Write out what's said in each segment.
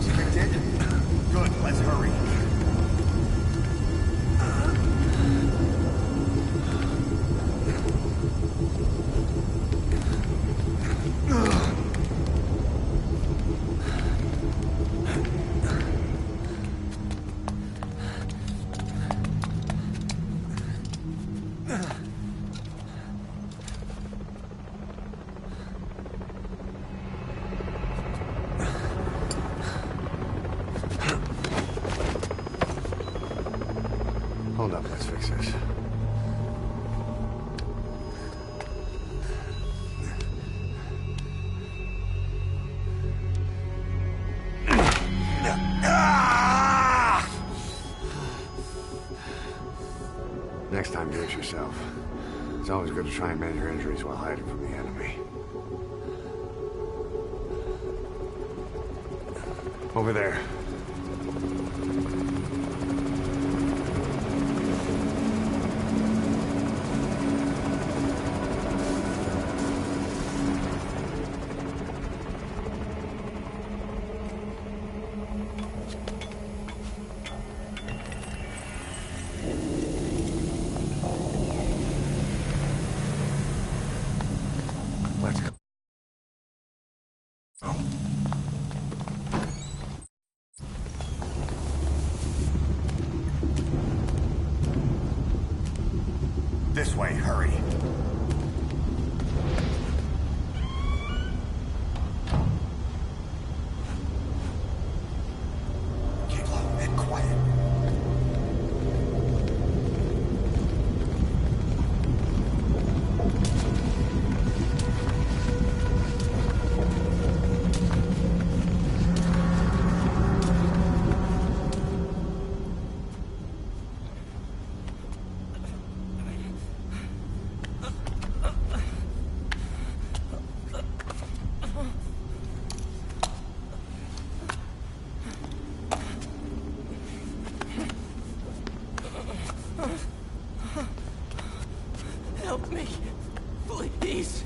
constricted? Good, let's hurry. Hold up, let's fix this. Next time, do it yourself. It's always good to try and mend your injuries while hiding from the enemy. Over there. Let's go. This way, hurry. Keep low and quiet. Help me, please.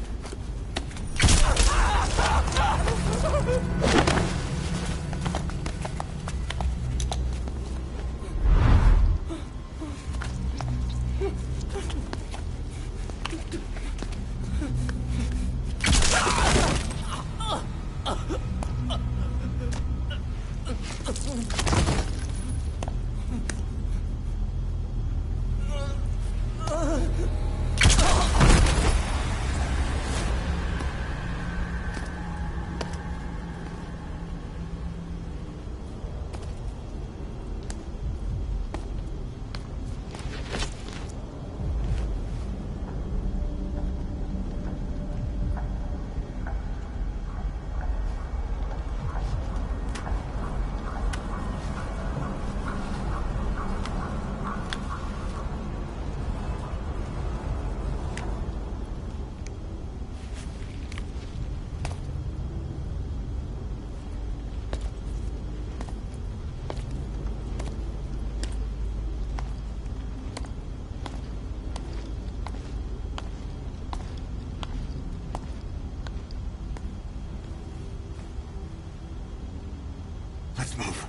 Let's move.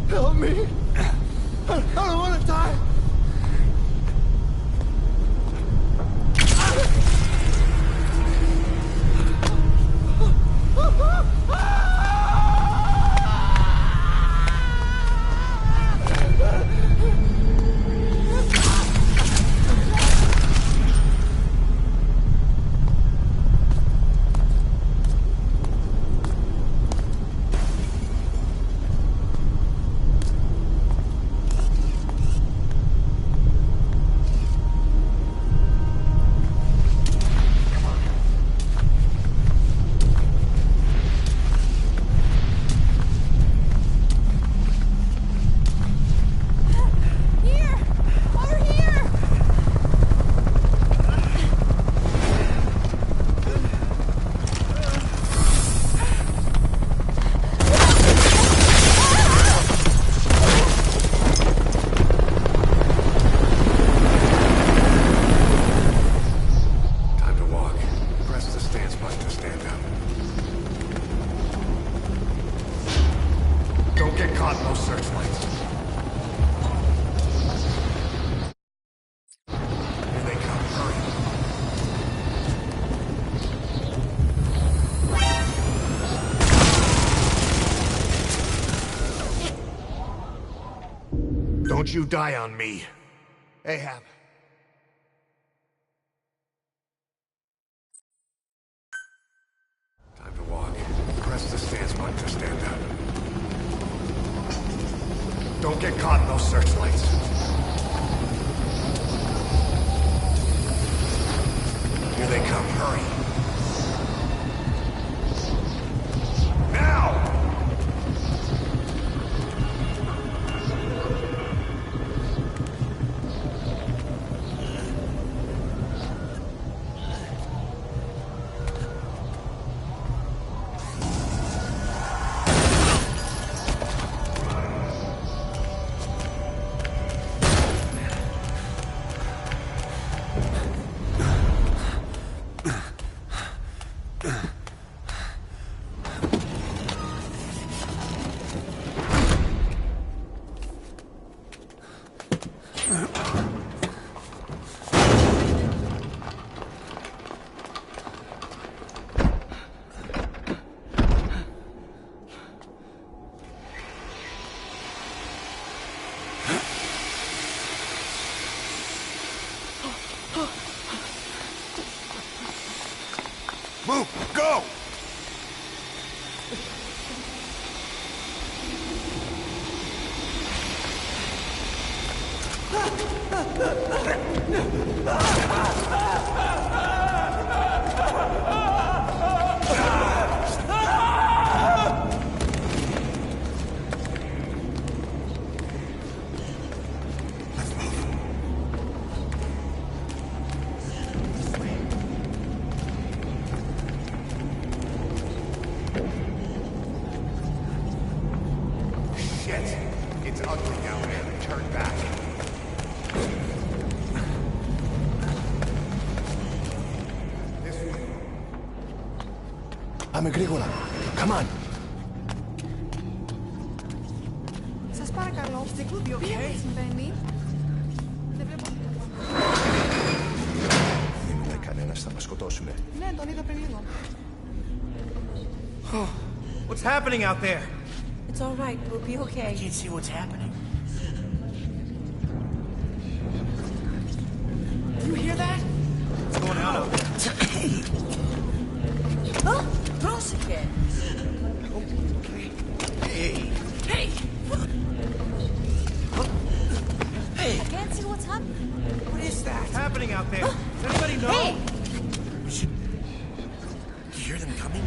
Help me. I don't want to die. Don't you die on me. Ahab. Time to walk. Press the stance button to stand up. Don't get caught in those searchlights. Here they come. Hurry. Now! Move! Go! It's ugly down there. Turn back. This way. Πάμε γρήγορα. Come on. Σας παρακαλώ, τι συμβαίνει? Δεν βλέπω. Μην μιλάει κανένας, θα μας σκοτώσουνε. Ναι, τον είδα πριν λίγο. What's happening out there? It's all right. We'll be okay. I can't see what's happening. You hear that? What's going on out there? Oh, close again. Hey! Hey! Hey! I can't see what's happening. What is that? What's happening out there? Does anybody know? Hey! We should... You hear them coming?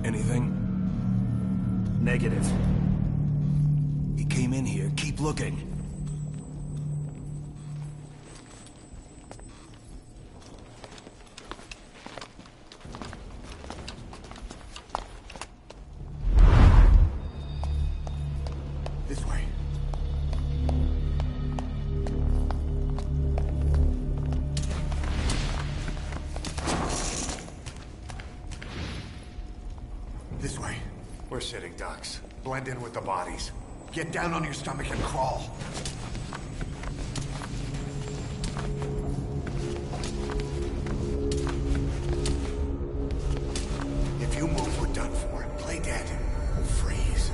Anything? Negative. He came in here. Keep looking. This way. This way. We're sitting ducks. Blend in with the bodies. Get down on your stomach and crawl. If you move, we're done for. Play dead. Freeze.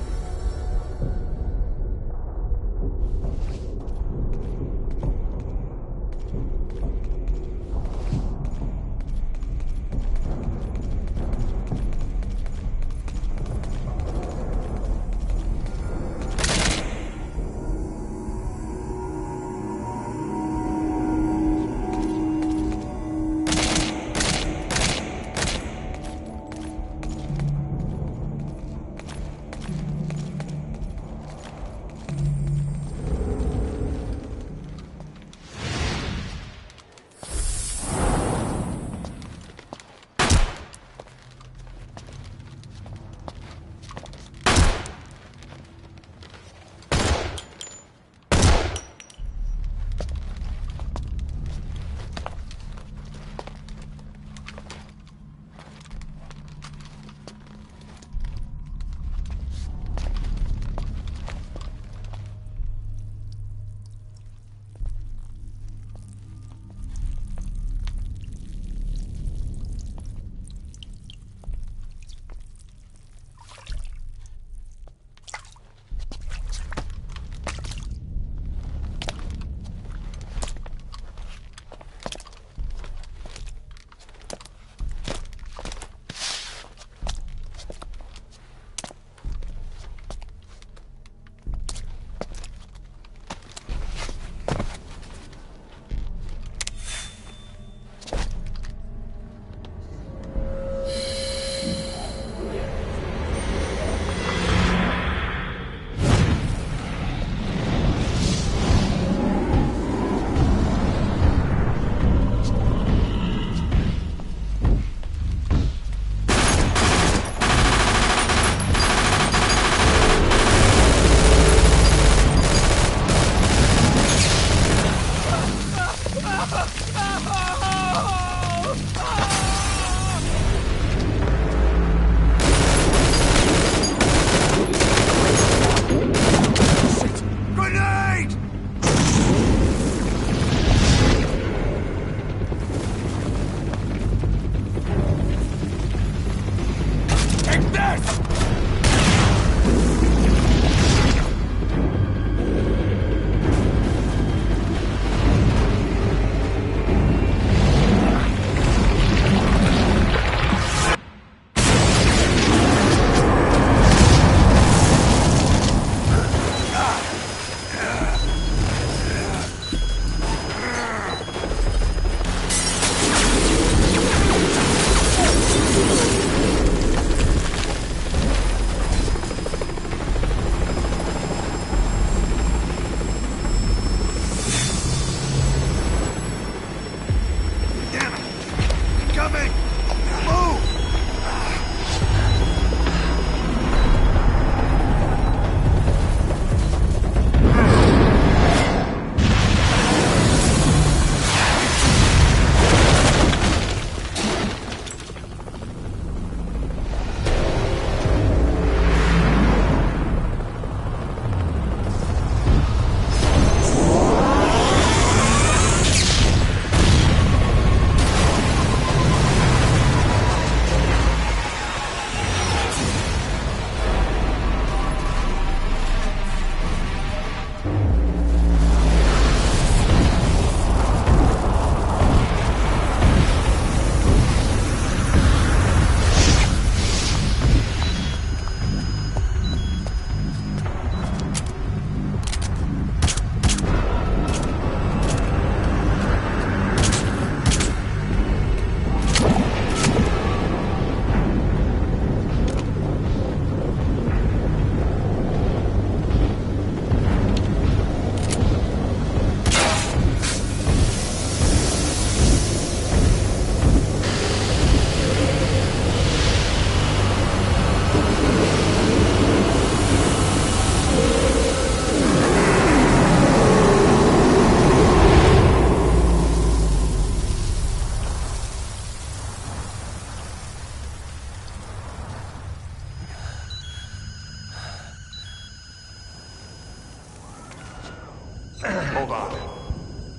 Hold on.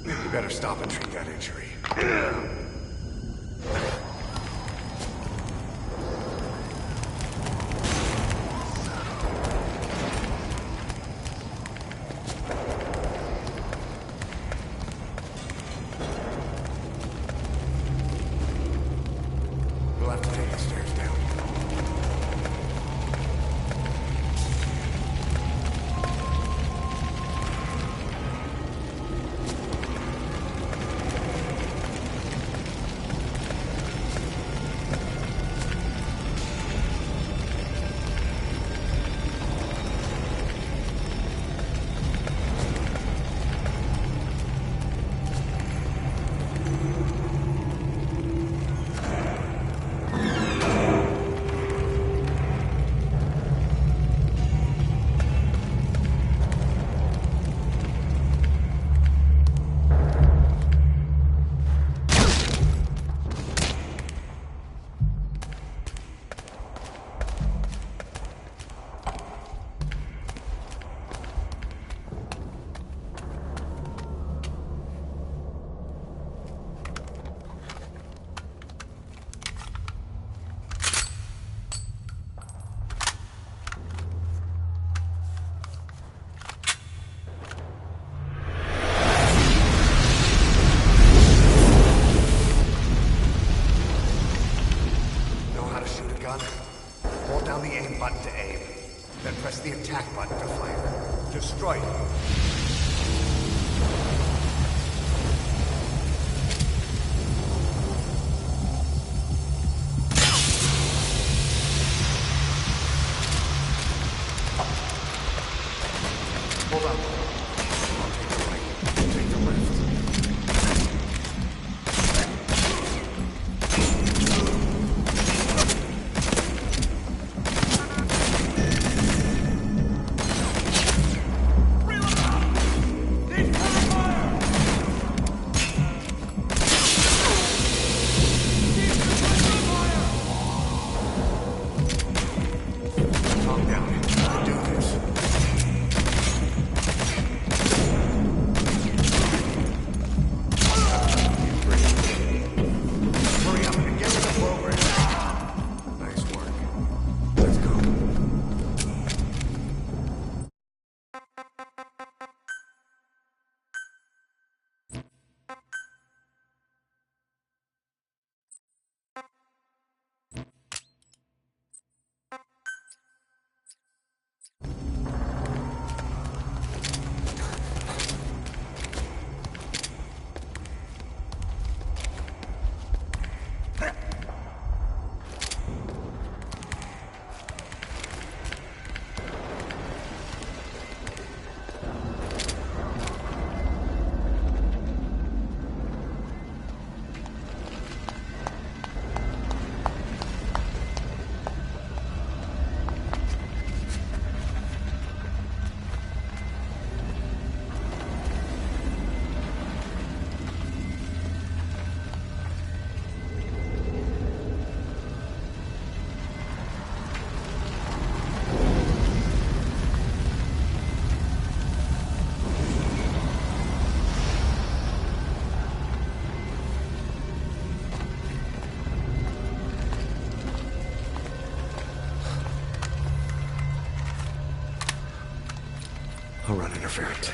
You better stop and treat that injury. We'll have to take the stairs down. Hold down the aim button to aim, then press the attack button to fire. Destroy it. Hold on. I'll take the right. Take the left. Calm down. You can do this. Hurry up and get to the program. Nice work. Let's go. I'll run interference.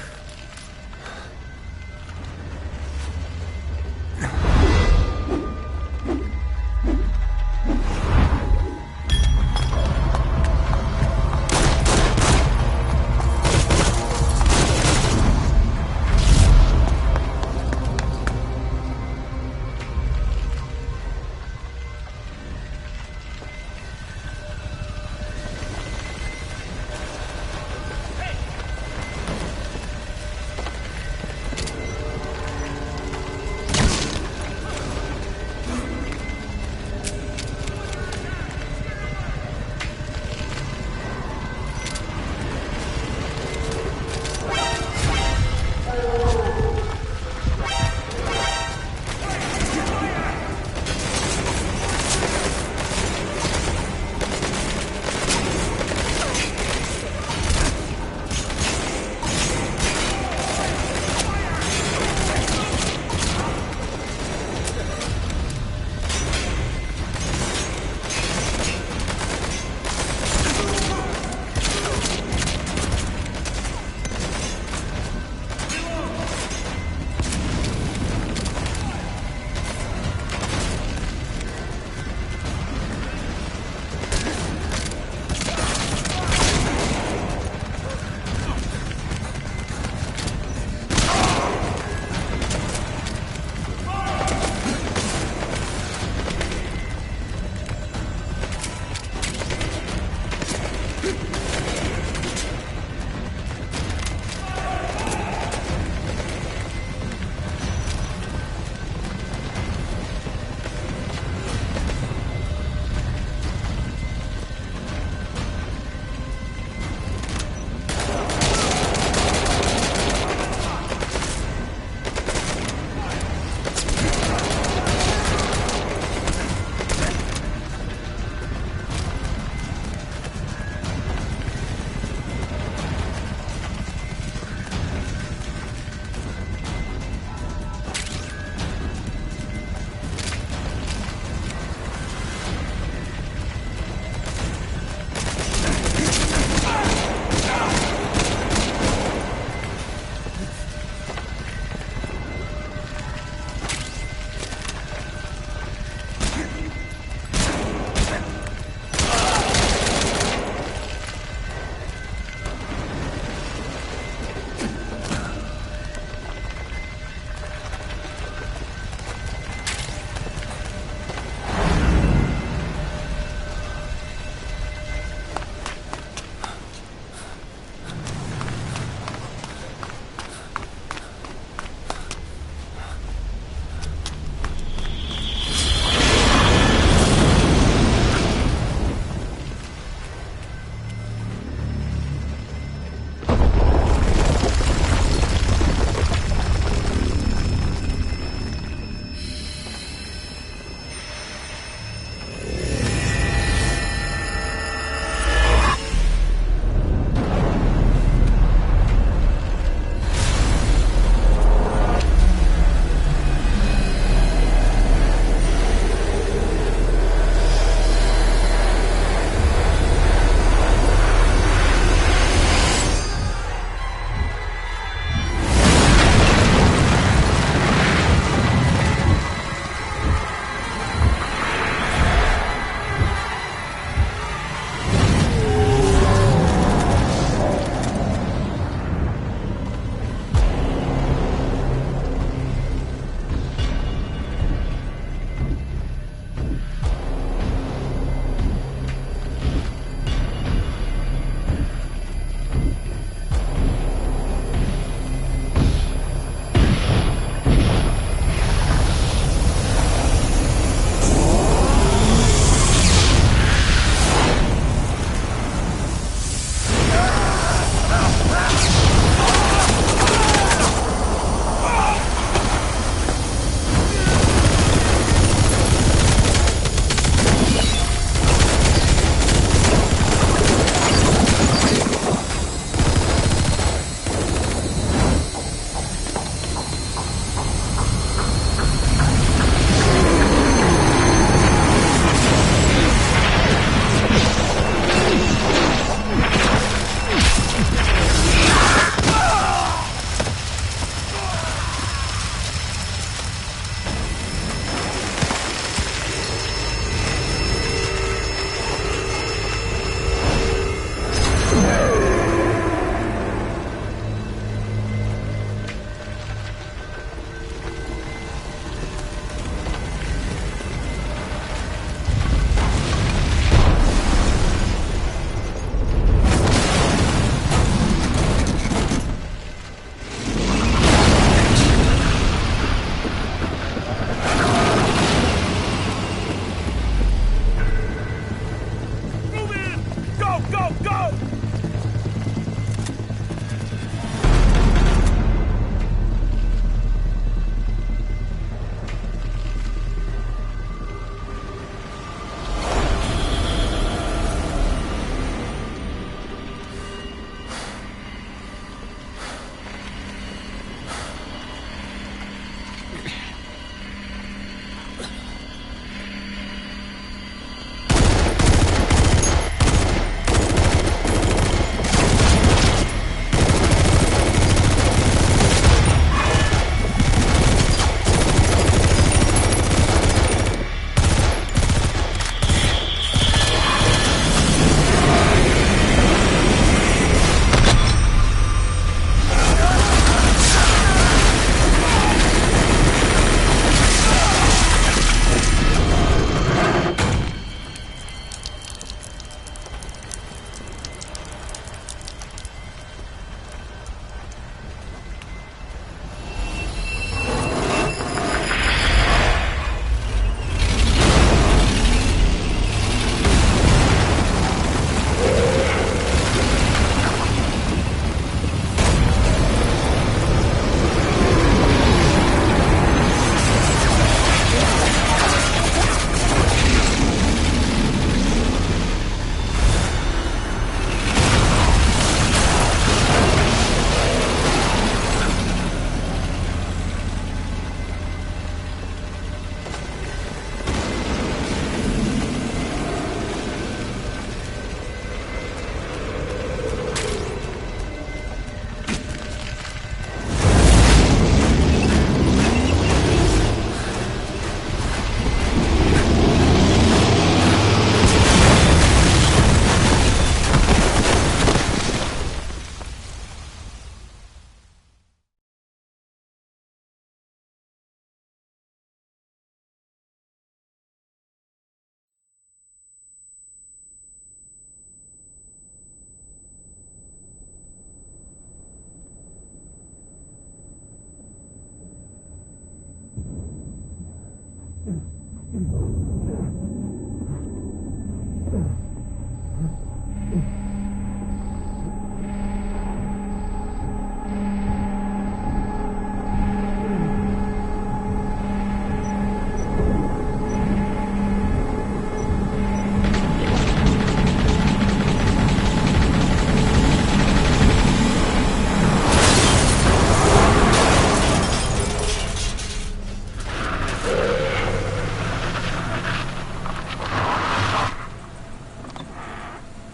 Go, go, go!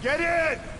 Get in!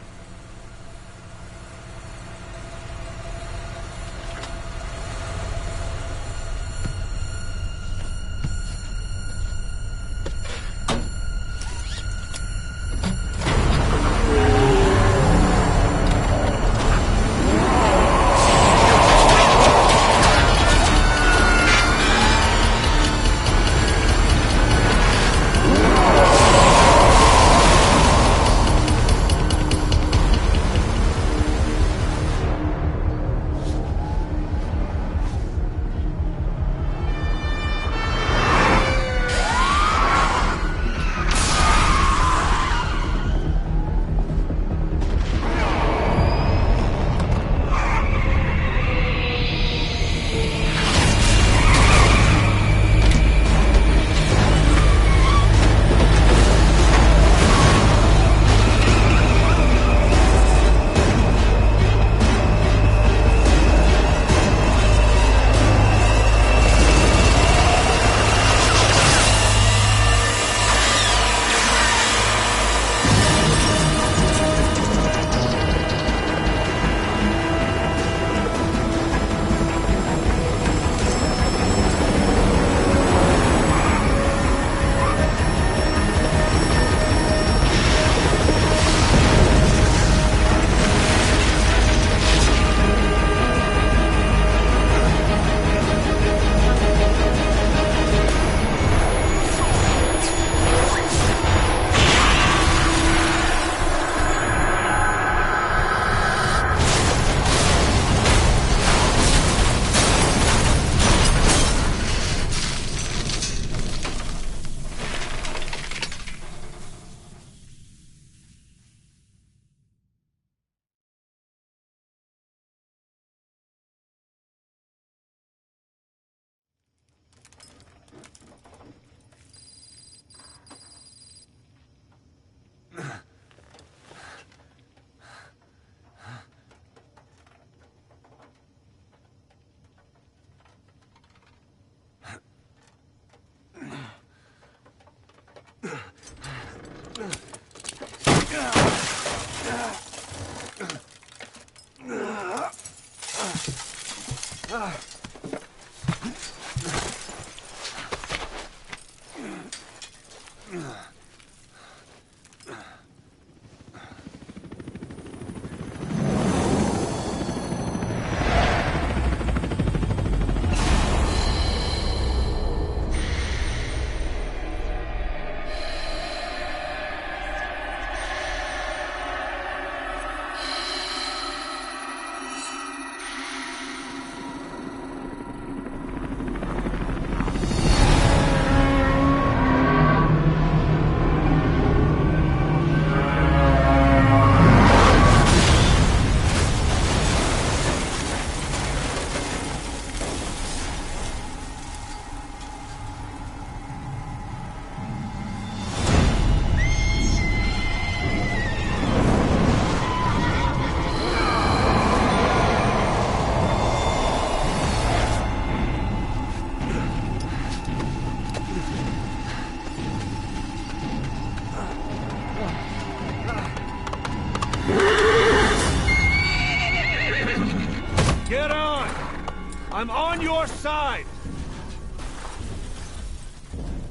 I'm on your side!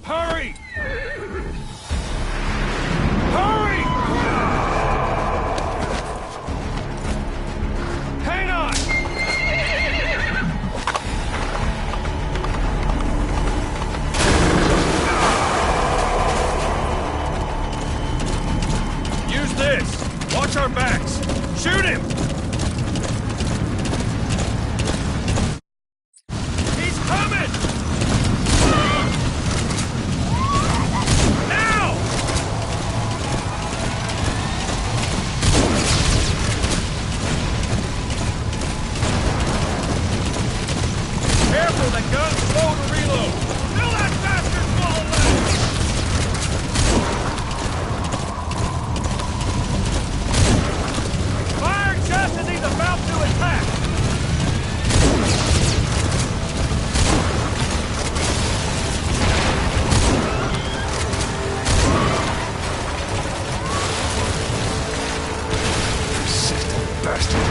Hurry! Hurry! Hang on! Use this! Watch our backs! Shoot him! He's coming! Now! Careful, the gun's slow to reload! Kill that bastard full of lead! Fire just as he's about to attack! Persistent bastard.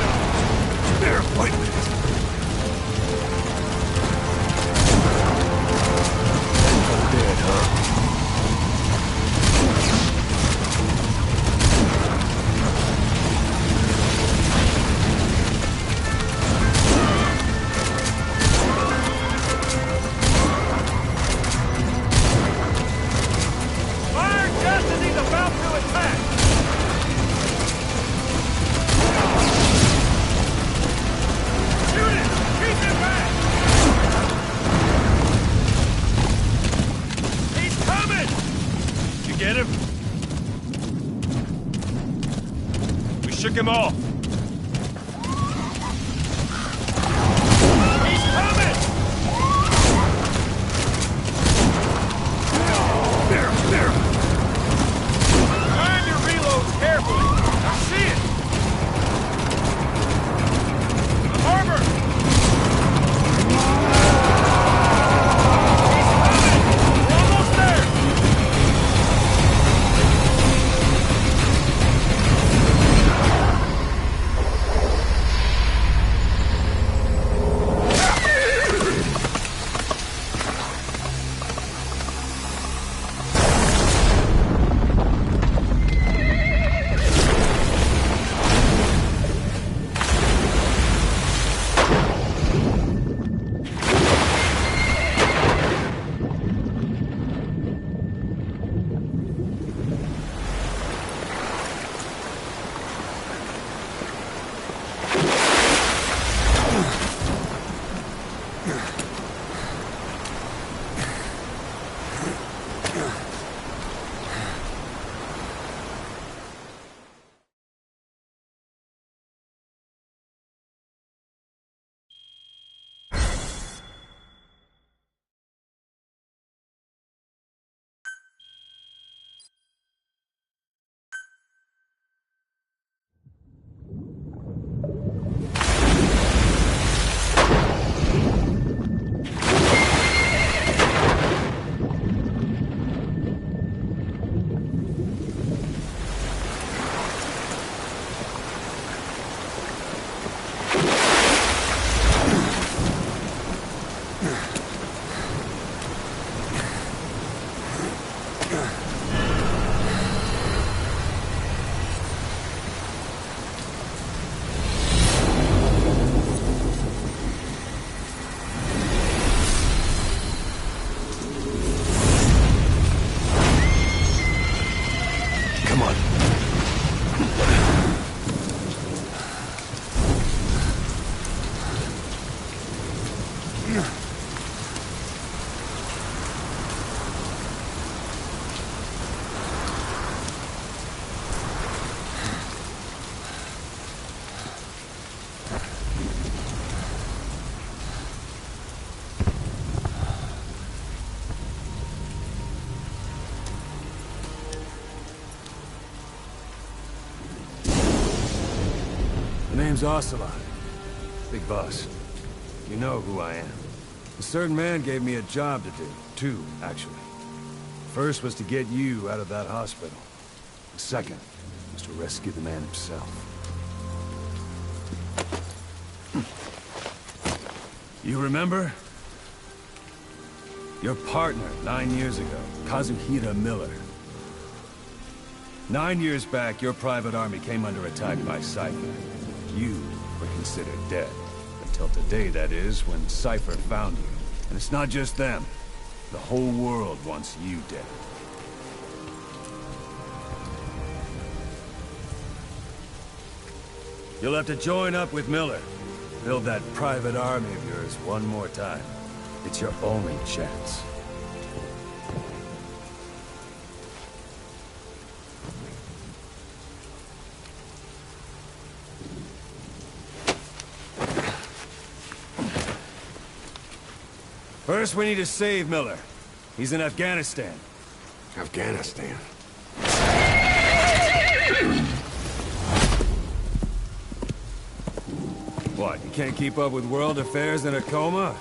There, wait a minute. Dead, huh? Fire just as he's about to attack! Shoot him! Keep him back! He's coming! Did you get him? We shook him off. He's coming! There. Time your reloads carefully. I see it. The harbor. He's coming. We're almost there. The name's Ocelot. Big boss. You know who I am. A certain man gave me a job to do. Two, actually. First was to get you out of that hospital. The second was to rescue the man himself. You remember? Your partner 9 years ago, Kazuhira Miller. 9 years back, your private army came under attack by Cypher. You were considered dead. Until today, that is, when Cypher found you. And it's not just them. The whole world wants you dead. You'll have to join up with Miller. Build that private army of yours one more time. It's your only chance. First, we need to save Miller. He's in Afghanistan. Afghanistan? What, you can't keep up with world affairs in a coma?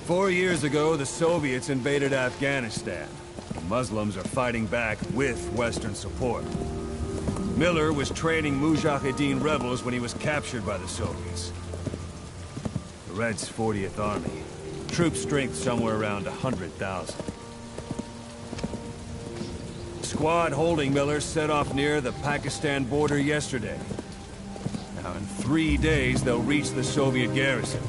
4 years ago, the Soviets invaded Afghanistan. The Muslims are fighting back with Western support. Miller was training Mujahideen rebels when he was captured by the Soviets. The Reds' 40th Army. Troop strength somewhere around 100,000. Squad holding Miller set off near the Pakistan border yesterday. Now, in 3 days, they'll reach the Soviet garrison.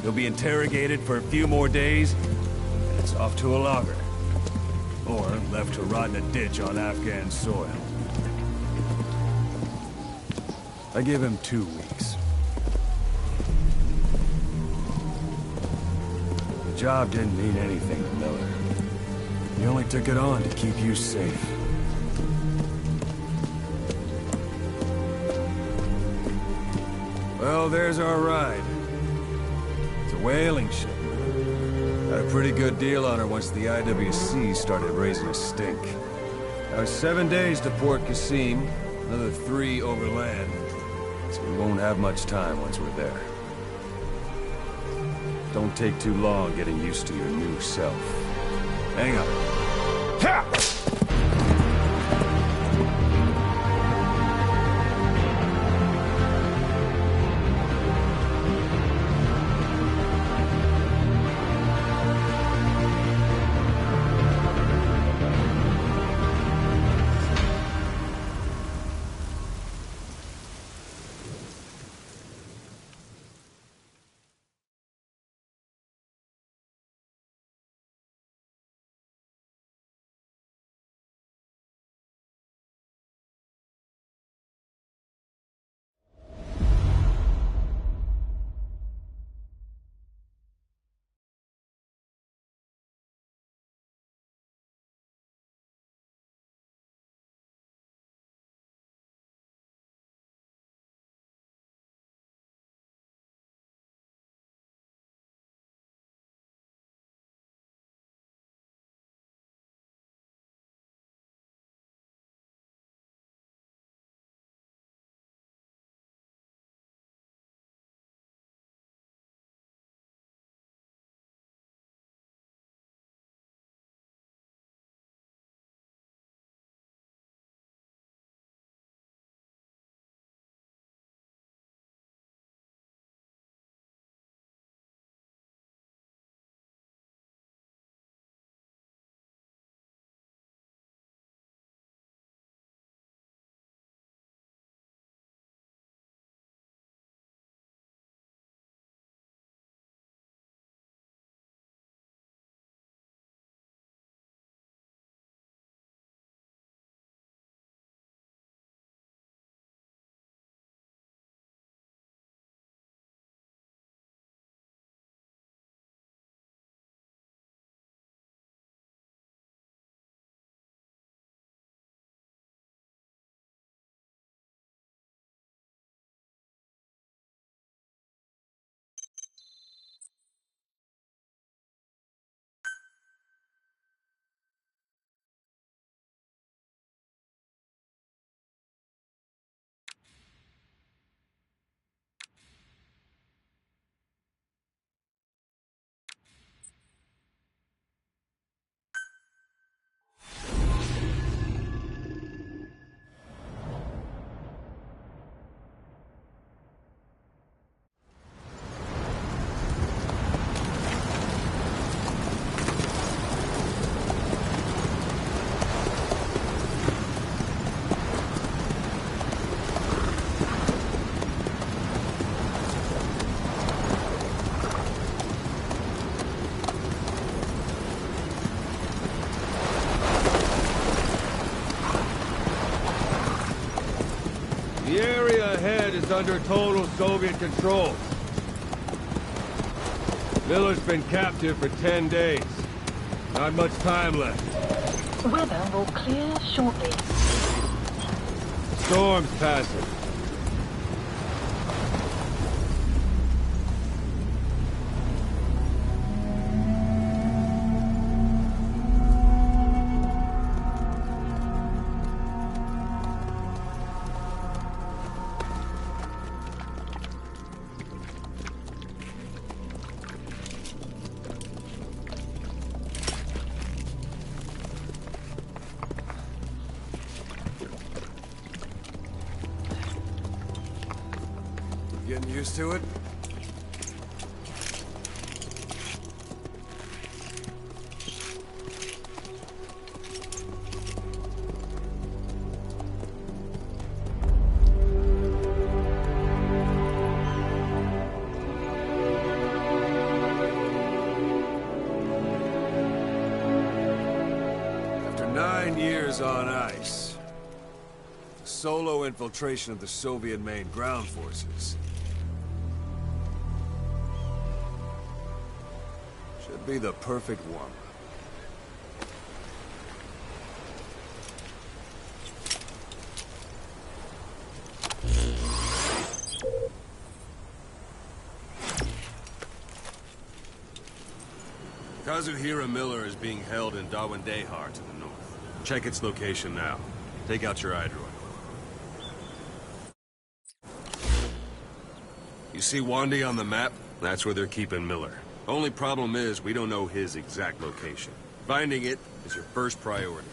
He'll be interrogated for a few more days, and it's off to a lager. Or left to rot in a ditch on Afghan soil. I give him 2 weeks. The job didn't mean anything to Miller. He only took it on to keep you safe. Well, there's our ride. It's a whaling ship. Had a pretty good deal on her once the IWC started raising a stink. Now 7 days to Port Qasim, another 3 overland. So we won't have much time once we're there. Don't take too long getting used to your new self. Hang on. Ha! The area ahead is under total Soviet control. Miller's been captive for 10 days. Not much time left. Weather will clear shortly. Storm's passing. Getting used to it? After 9 years on ice, solo infiltration of the Soviet main ground forces should be the perfect warm-up. Kazuhira Miller is being held in Dawandehar to the north. Check its location now. Take out your eye droid. You see Wandi on the map? That's where they're keeping Miller. Only problem is, we don't know his exact location. Finding it is your first priority.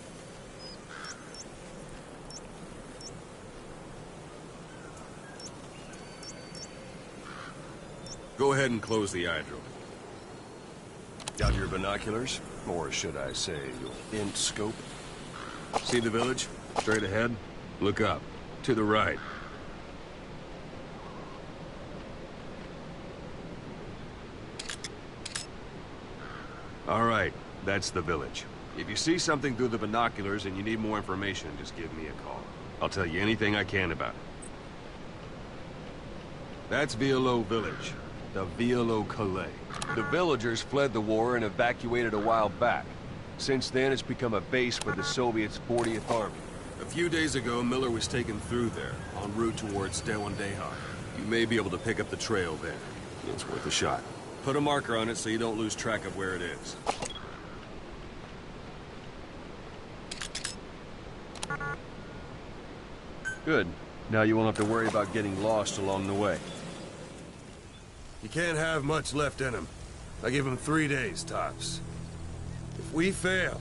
Go ahead and close the eye droid. Got your binoculars? Or should I say, your int scope? See the village? Straight ahead? Look up. To the right. All right, that's the village. If you see something through the binoculars and you need more information, just give me a call. I'll tell you anything I can about it. That's Violo Village, the Violo Calais. The villagers fled the war and evacuated a while back. Since then, it's become a base for the Soviets' 40th Army. A few days ago, Miller was taken through there, en route towards Dawandehar. You may be able to pick up the trail there. It's worth a shot. Put a marker on it so you don't lose track of where it is. Good. Now you won't have to worry about getting lost along the way. You can't have much left in him. I give him 3 days, tops. If we fail,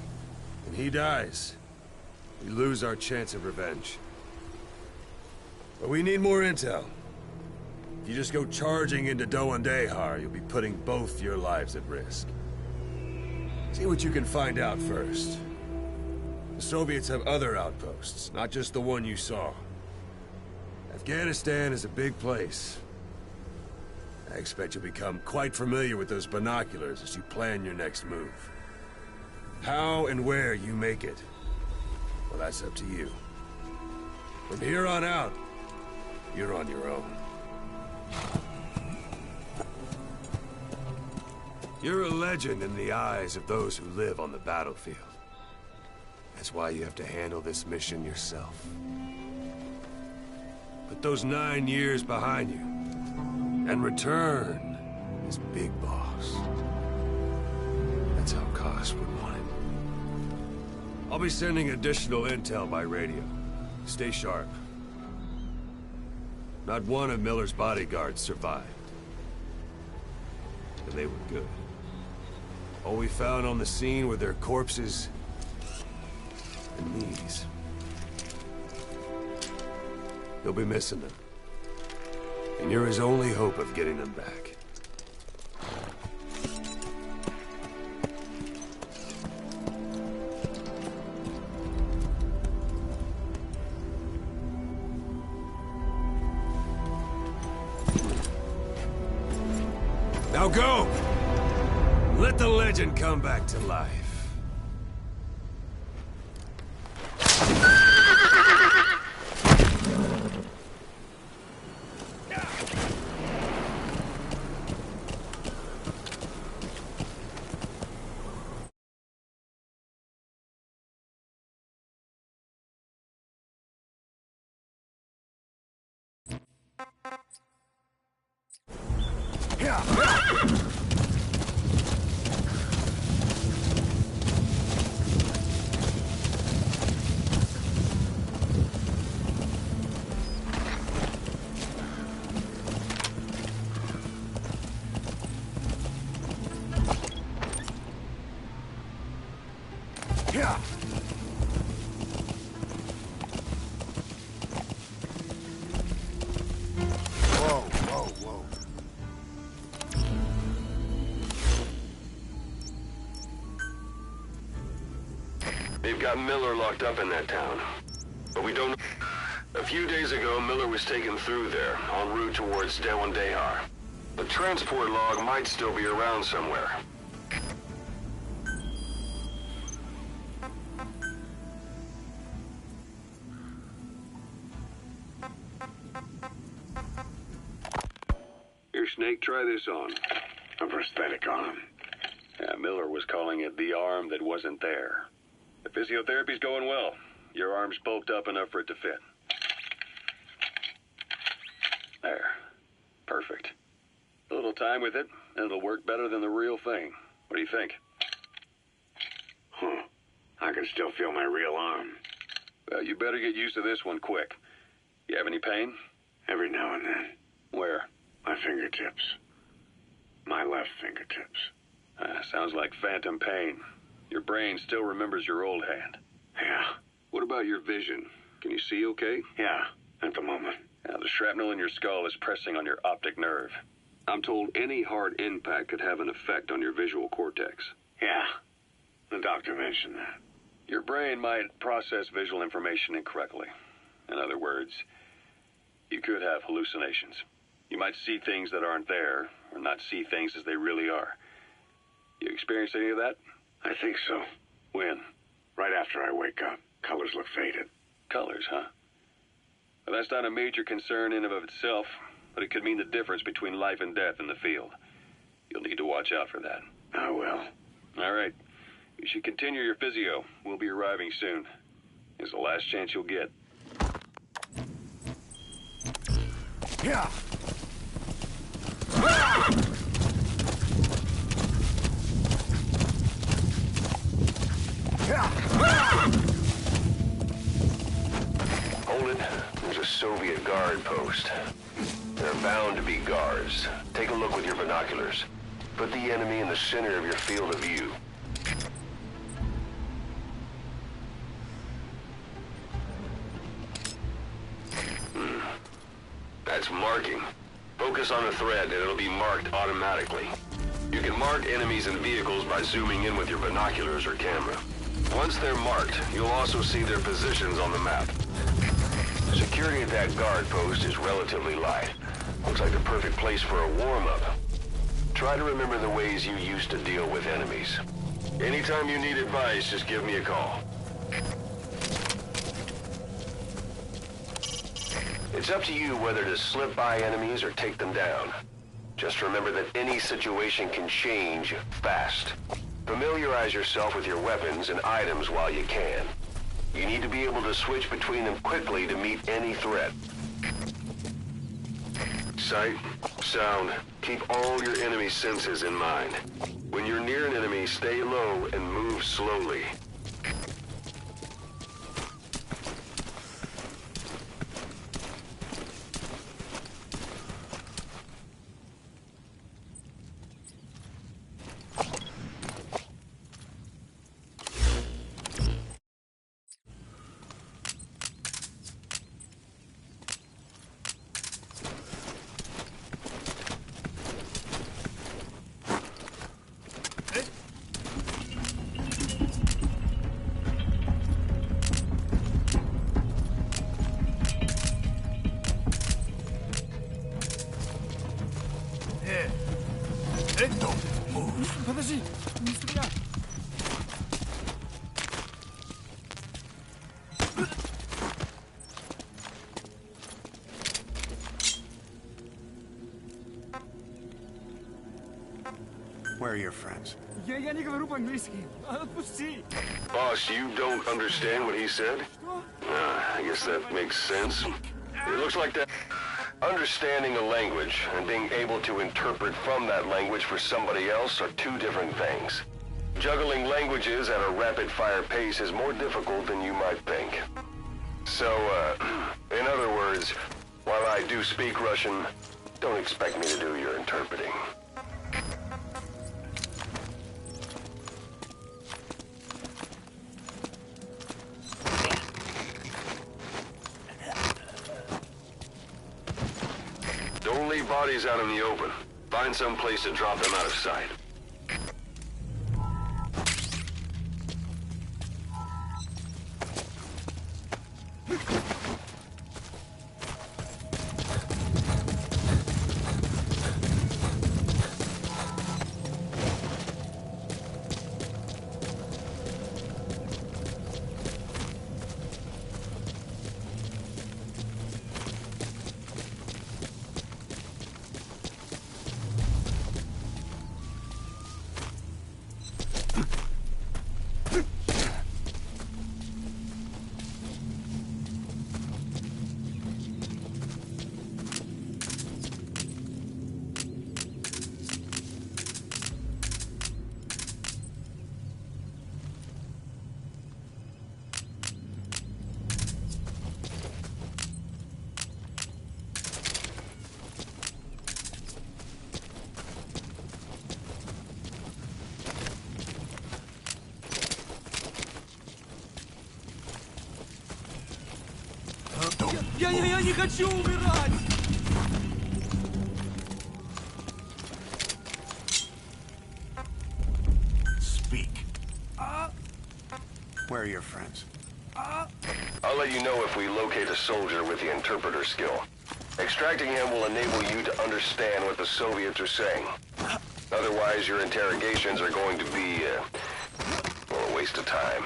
and he dies, we lose our chance of revenge. But we need more intel. If you just go charging into Dawandehar, you'll be putting both your lives at risk. See what you can find out first. The Soviets have other outposts, not just the one you saw. Afghanistan is a big place. I expect you'll become quite familiar with those binoculars as you plan your next move. How and where you make it, well, that's up to you. From here on out, you're on your own. You're a legend in the eyes of those who live on the battlefield. That's why you have to handle this mission yourself. Put those 9 years behind you, and return as Big Boss. That's how Koss would want it. I'll be sending additional intel by radio. Stay sharp. Not one of Miller's bodyguards survived. And they were good. All we found on the scene were their corpses and knees. You'll be missing them. And you're his only hope of getting them back. Now go! Let the legend come back to life. They've got Miller locked up in that town. But we don't... A few days ago, Miller was taken through there, en route towards Dewandehar. The transport log might still be around somewhere. Here, Snake, try this on. A prosthetic arm. Yeah, Miller was calling it the arm that wasn't there. The physiotherapy's going well. Your arm's bulked up enough for it to fit. There. Perfect. A little time with it, and it'll work better than the real thing. What do you think? Huh. I can still feel my real arm. Well, you better get used to this one quick. You have any pain? Every now and then. Where? My fingertips. My left fingertips. Sounds like phantom pain. Your brain still remembers your old hand. Yeah. What about your vision? Can you see okay? Yeah, at the moment. Now, the shrapnel in your skull is pressing on your optic nerve. I'm told any hard impact could have an effect on your visual cortex. Yeah, the doctor mentioned that. Your brain might process visual information incorrectly. In other words, you could have hallucinations. You might see things that aren't there, or not see things as they really are. You experience any of that? I think so. When? Right after I wake up. Colors look faded. Colors, huh? Well, that's not a major concern in and of itself, but it could mean the difference between life and death in the field. You'll need to watch out for that. I will. All right. You should continue your physio. We'll be arriving soon. It's the last chance you'll get. Yeah. Hold it. There's a Soviet guard post. There are bound to be guards. Take a look with your binoculars. Put the enemy in the center of your field of view. That's marking. Focus on a thread and it'll be marked automatically. You can mark enemies and vehicles by zooming in with your binoculars or camera. Once they're marked, you'll also see their positions on the map. Security at that guard post is relatively light. Looks like the perfect place for a warm-up. Try to remember the ways you used to deal with enemies. Anytime you need advice, just give me a call. It's up to you whether to slip by enemies or take them down. Just remember that any situation can change fast. Familiarize yourself with your weapons and items while you can. You need to be able to switch between them quickly to meet any threat. Sight, sound, keep all your enemy senses in mind. When you're near an enemy, stay low and move slowly. Подожди, не стреляй. Where are your friends? Я не говорю по-английски. Отпусти. Boss, you don't understand what he said? I guess that makes sense. It looks like that... Understanding a language and being able to interpret from that language for somebody else are two different things. Juggling languages at a rapid-fire pace is more difficult than you might think. So, in other words, while I do speak Russian, don't expect me to do your interpreting. Don't leave bodies out in the open. Find some place to drop them out of sight. Я не хочу умирать! Speak. Where are your friends? I'll let you know if we locate a soldier with the interpreter skill. Extracting him will enable you to understand what the Soviets are saying. Otherwise, your interrogations are going to be, well, a waste of time.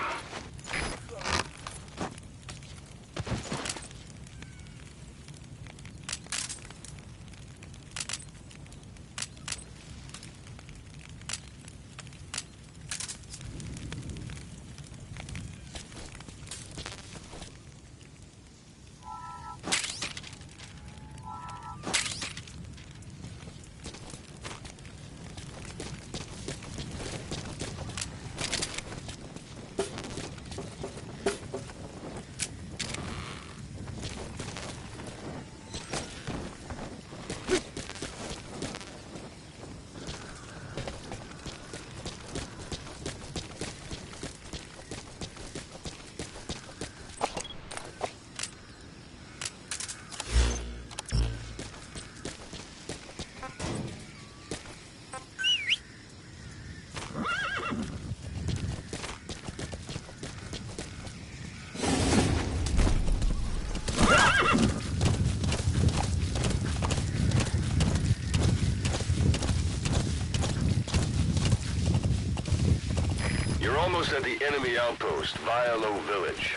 Almost at the enemy outpost, Vialo Village.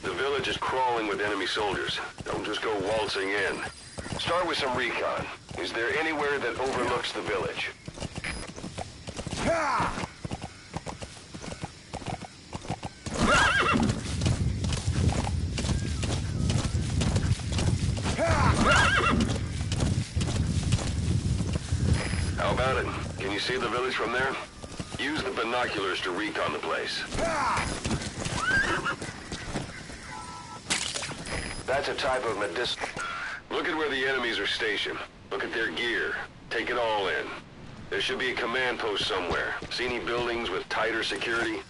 The village is crawling with enemy soldiers. Don't just go waltzing in. Start with some recon. Is there anywhere that overlooks the village? How about it? Can you see the village from there? Use the binoculars to recon the place. That's a type of medicinal. Look at where the enemies are stationed. Look at their gear. Take it all in. There should be a command post somewhere. See any buildings with tighter security?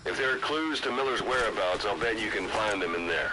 If there are clues to Miller's whereabouts, I'll bet you can find them in there.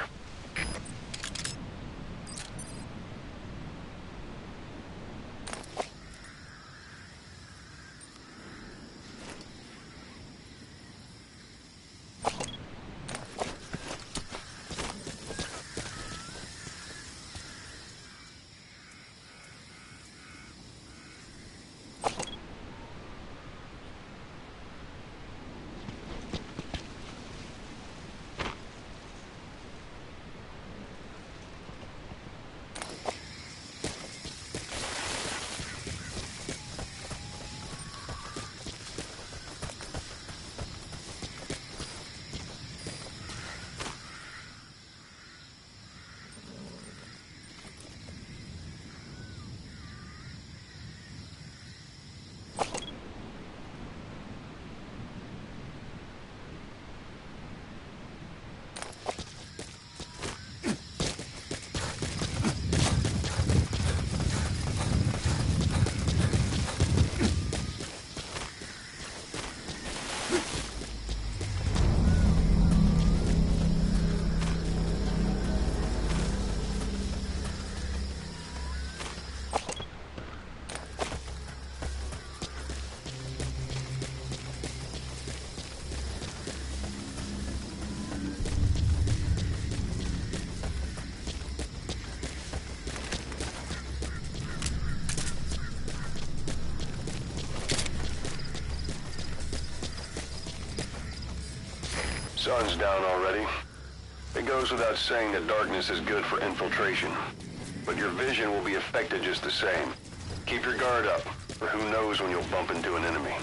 Sun's down already. It goes without saying that darkness is good for infiltration. But your vision will be affected just the same. Keep your guard up, or who knows when you'll bump into an enemy.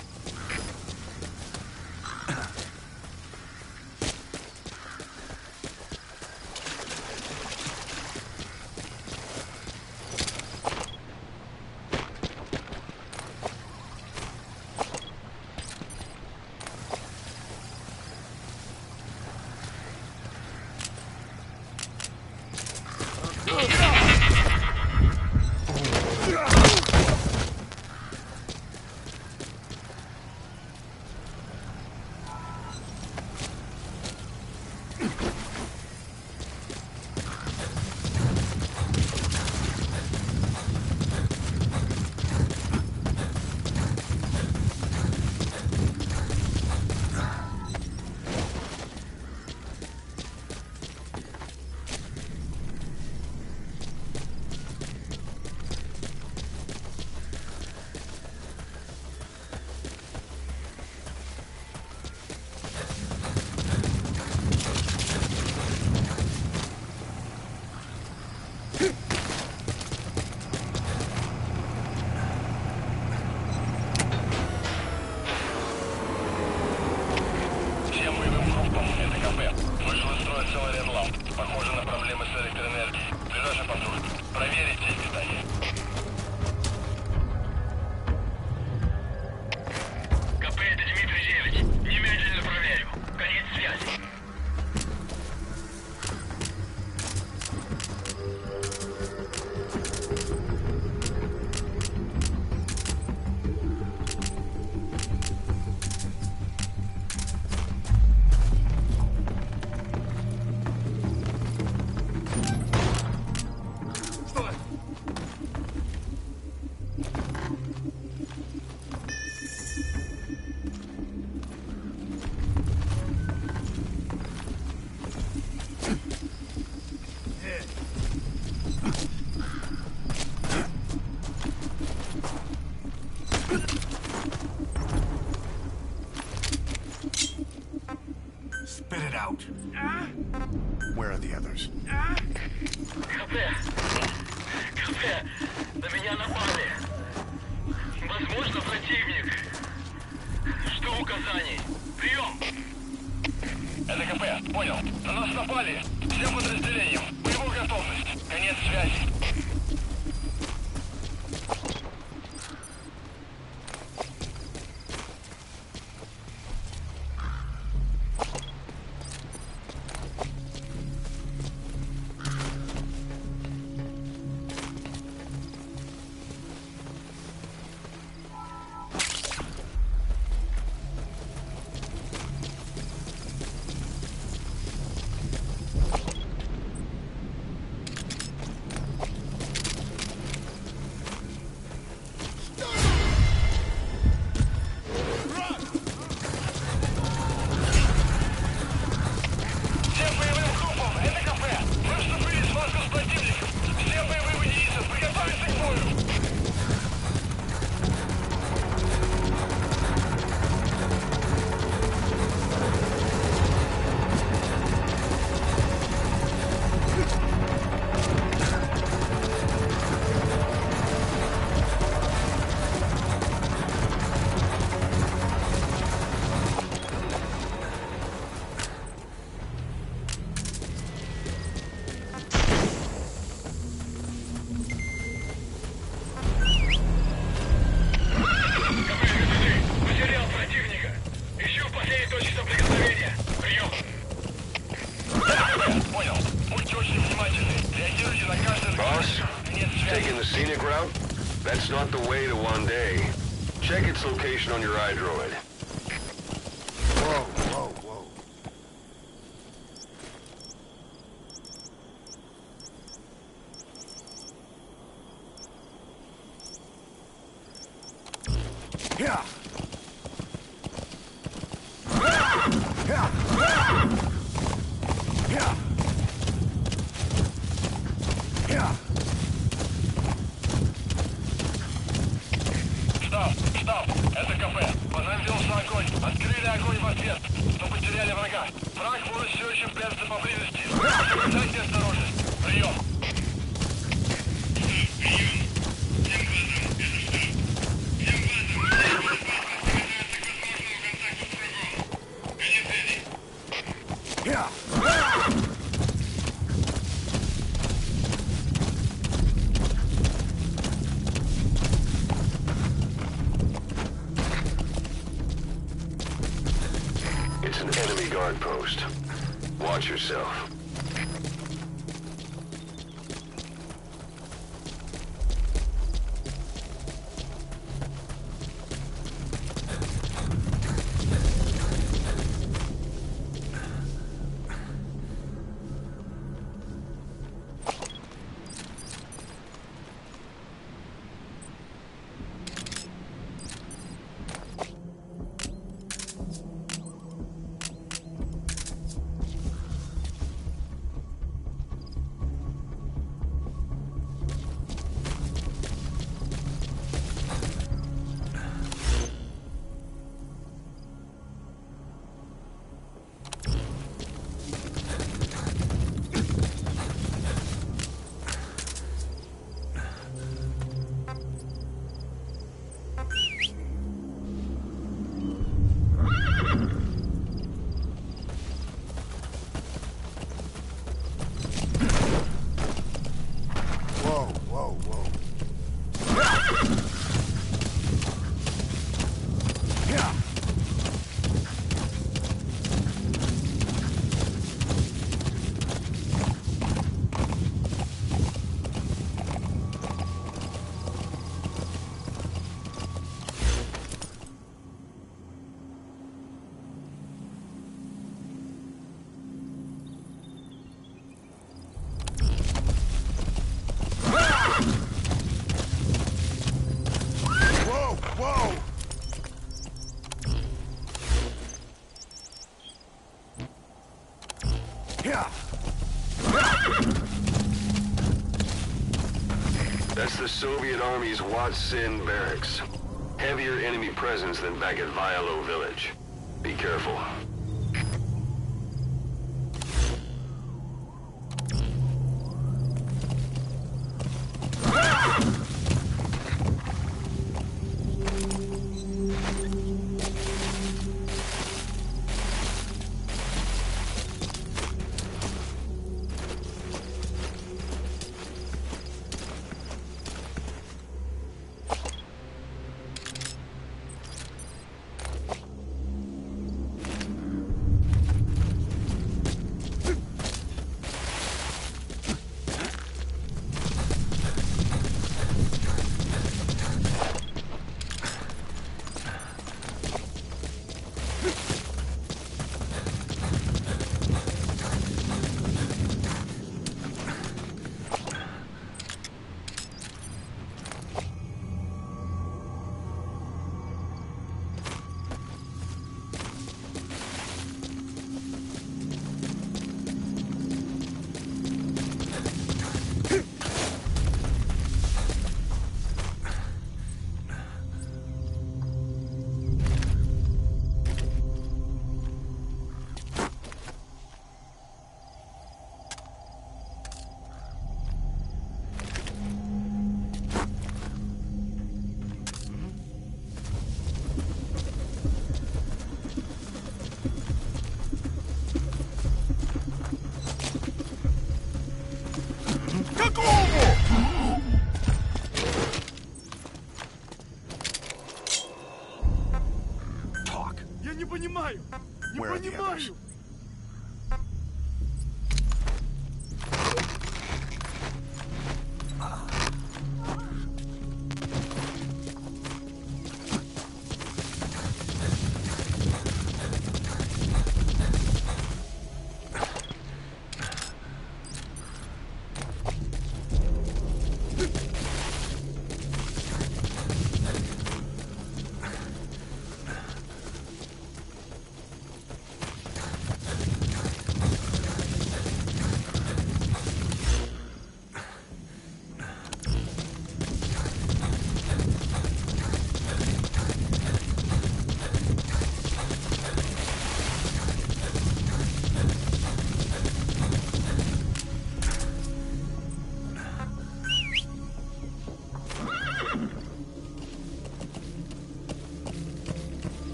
Spit it out. Where are the others? КП! На меня напали! Возможно, противник! Жду указаний! Прием! Это КП, понял. На нас напали! Всем подразделениям! Боевую готовность! Конец связи! That's not the way to one day. Check its location on your iDroid. Whoa, whoa, whoa. Yeah. Стоп! Это КП. По нам велся огонь. Открыли огонь в ответ. Но потеряли врага. Враг может все еще прятаться поблизости. Соблюдайте осторожность. Прием. It's an enemy guard post. Watch yourself. That's the Soviet Army's Watsin barracks. Heavier enemy presence than back at Vialo village. Be careful.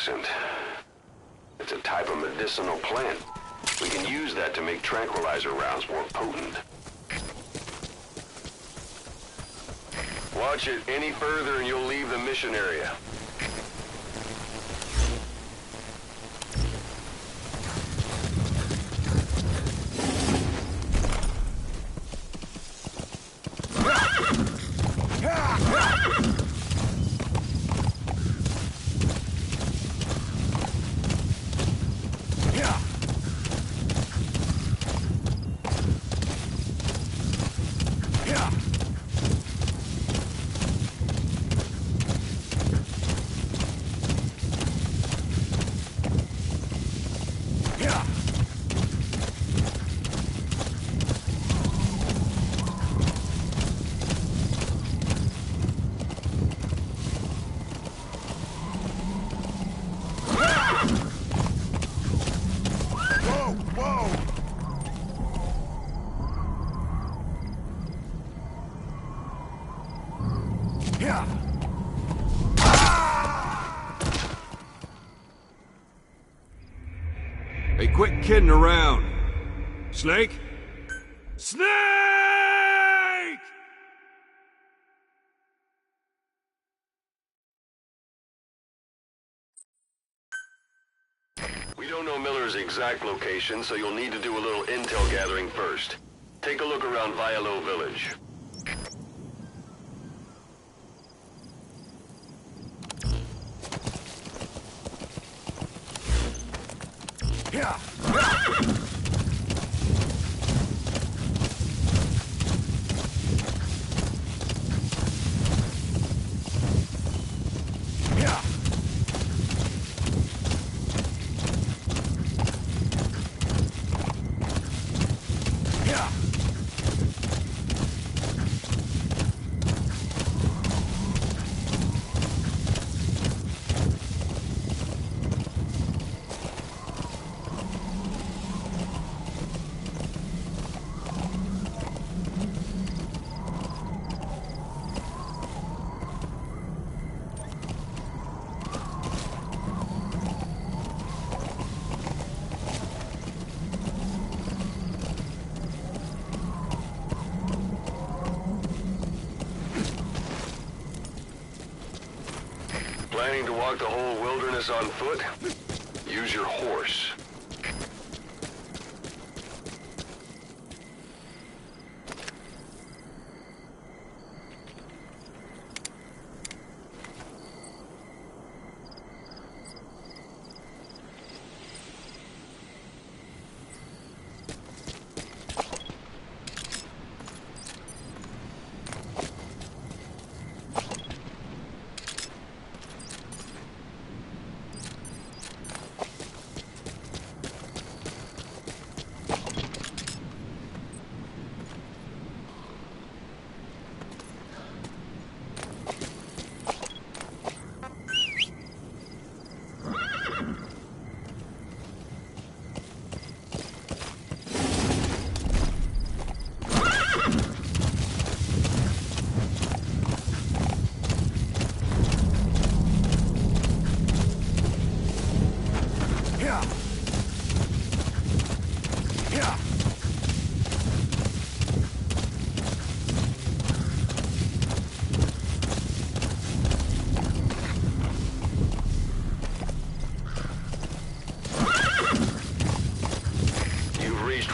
toxin. It's a type of medicinal plant. We can use that to make tranquilizer rounds more potent. Watch it any further and you'll leave the mission area. Hey, quit kidding around. Snake? Snake! We don't know Miller's exact location, so you'll need to do a little intel gathering first. Take a look around Vialo Village. Yeah. Planning to walk the whole wilderness on foot? Use your horse.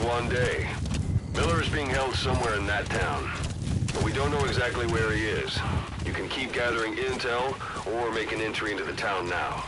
One day. Miller is being held somewhere in that town, but we don't know exactly where he is. You can keep gathering intel or make an entry into the town now.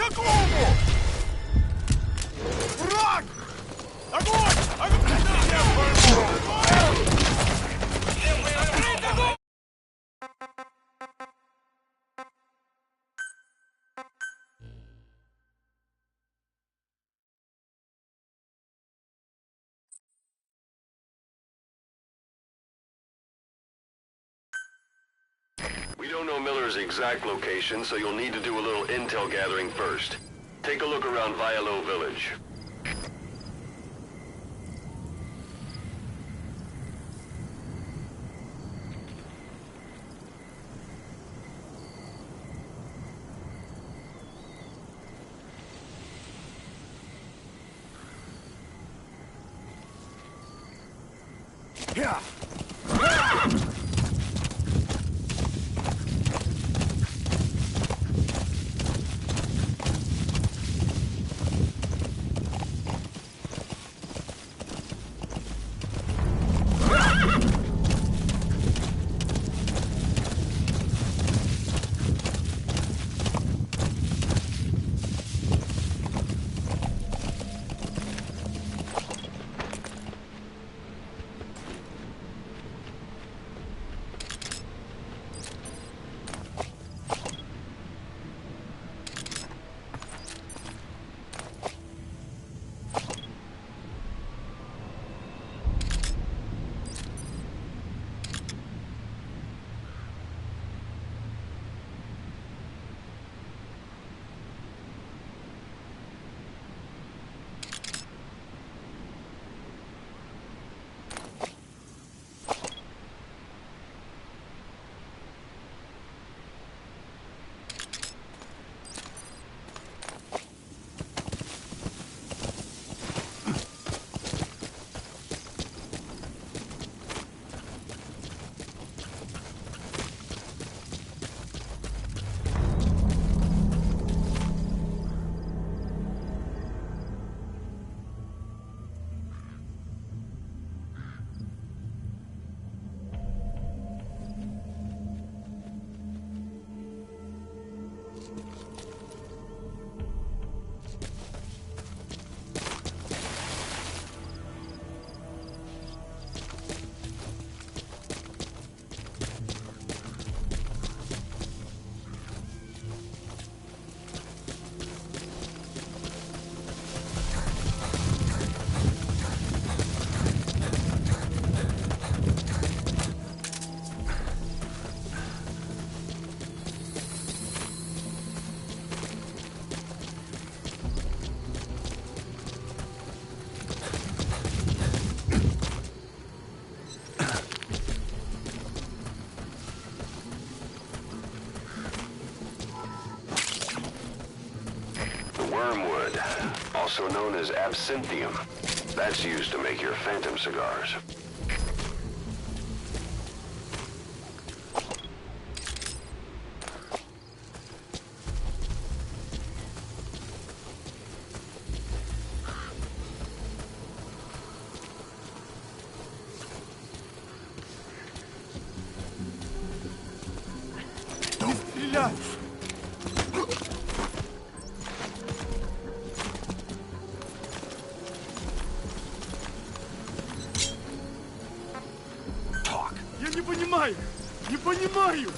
Какому? Враг! Огонь! Огонь! Я пойму! We don't know Miller's exact location, so you'll need to do a little intel gathering first. Take a look around Vialo Village. Yeah. Wormwood, also known as absinthium. That's used to make your phantom cigars. Don't стрелять! Я не понимаю! Не понимаю!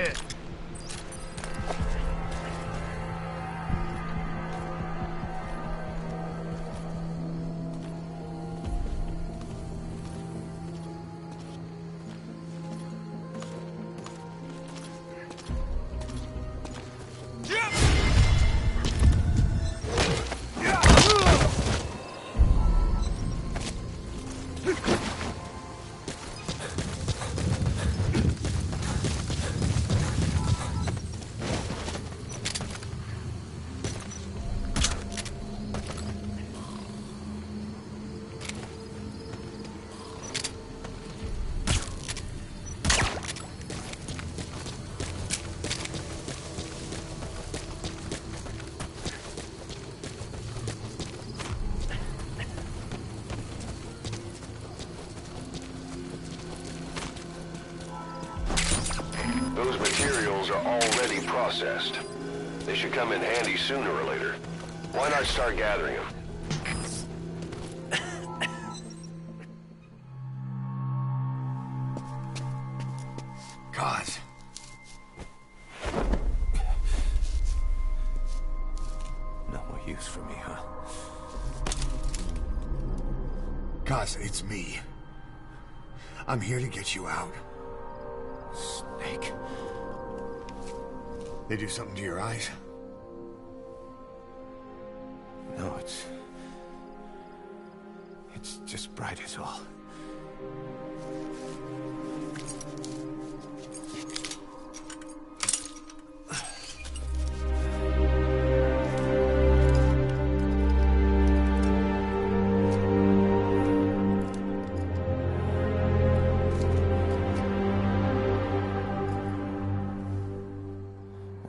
it. Those materials are already processed. They should come in handy sooner or later. Why not start gathering them? God. No more use for me, huh? Cos, it's me. I'm here to get you out. Snake. They do something to your eyes? No, it's just bright as all.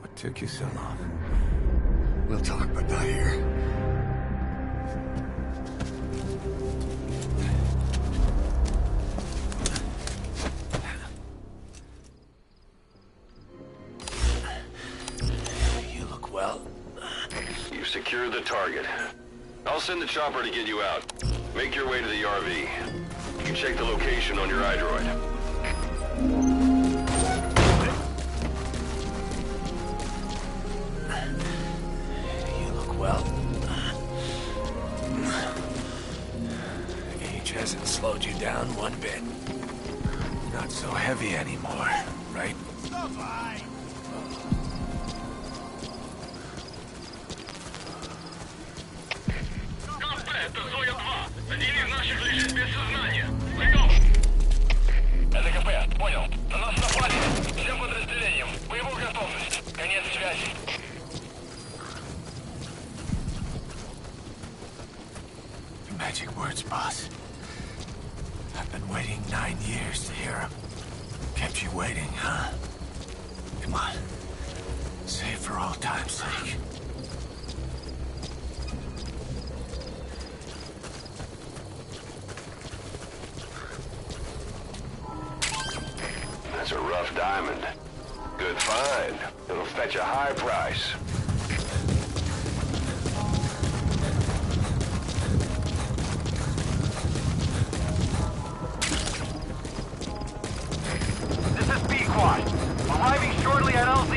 What took you so long? We'll talk, but not here. You look well. You've secured the target. I'll send the chopper to get you out. Make your way to the RV. You can check the location on your iDroid. You look well. Age hasn't slowed you down one bit. Not so heavy anymore, right? КП, это Зоя-2. Один из наших лежит без сознания. Прием! Это КП, понял. На нас напали. Всем подразделениям. Боевую готовность. Конец связи. Magic words, boss. I've been waiting 9 years to hear them. Kept you waiting, huh? Come on. Say it for old time's sake. That's a rough diamond. Good find. It'll fetch a high price. This is B-Quad. Arriving shortly at LZ.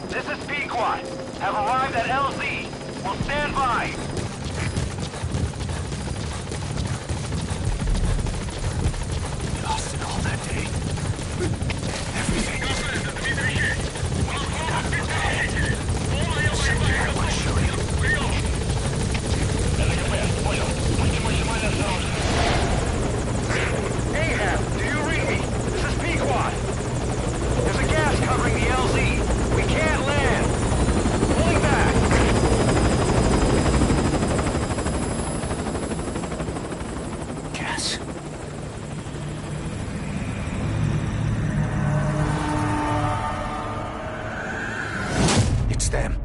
This is B-Quad. Have arrived at LZ. Will stand by. We lost it all that day. Everything. I want to show you. Это КП, понял. Будьте максимально осторожны. Ahab, do you read me? This is P-Quad. There's a gas covering the LZ. We can't land. Pulling back. Gas. It's them.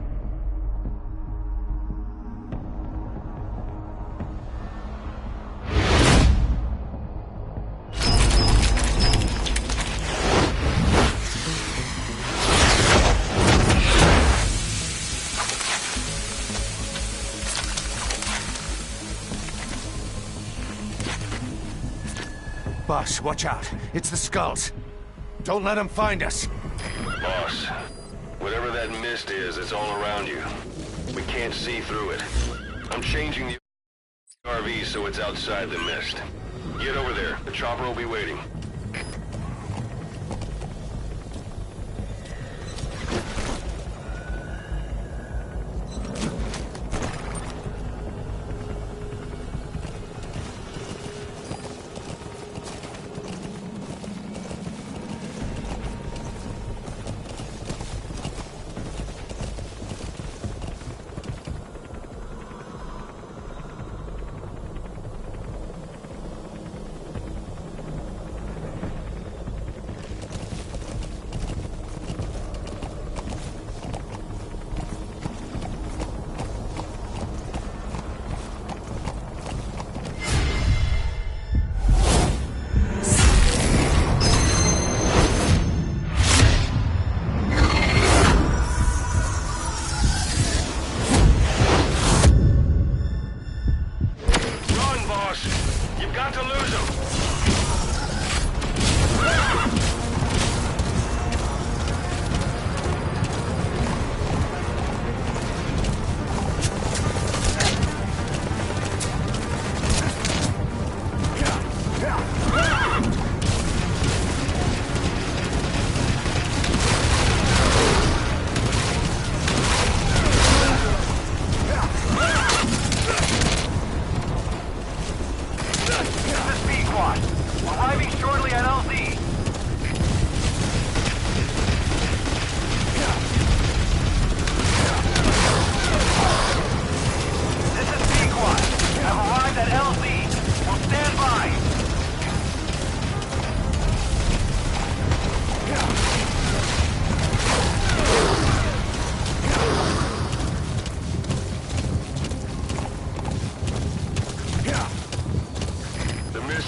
Boss, watch out. It's the skulls. Don't let them find us. Boss, whatever that mist is, it's all around you. We can't see through it. I'm changing the RV so it's outside the mist. Get over there. The chopper will be waiting.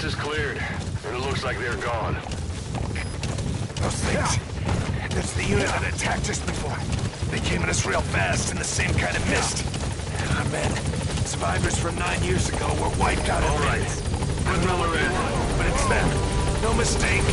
Is cleared, and it looks like they're gone. Those things. That's the unit that attacked us before. They came at us real fast in the same kind of mist. Our men, survivors from 9 years ago, were wiped out. All right. Good number in. But it's them. No mistake.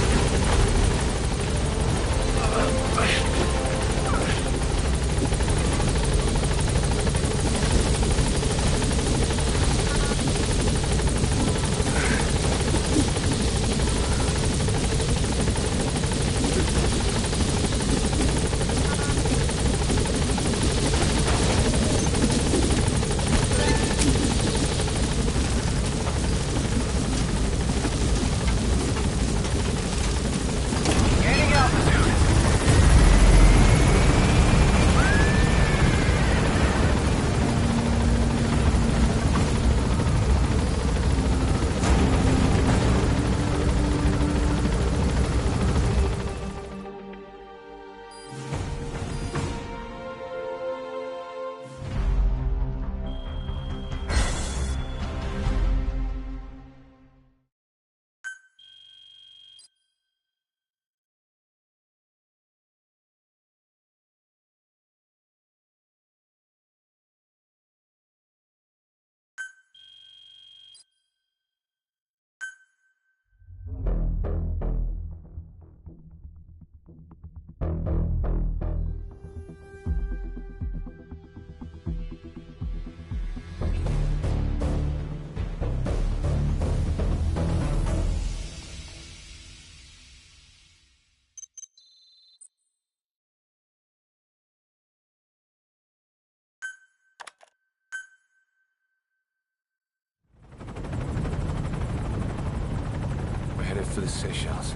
Headed for the Seychelles.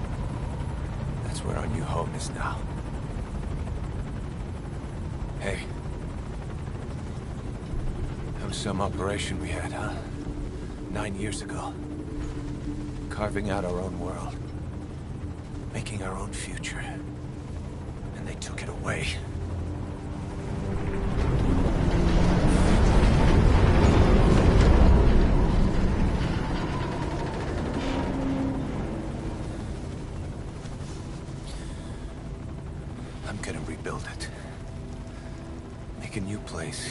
That's where our new home is now. Hey. That was some operation we had, huh? 9 years ago. Carving out our own world. Making our own future. And they took it away. I'm gonna rebuild it. Make a new place.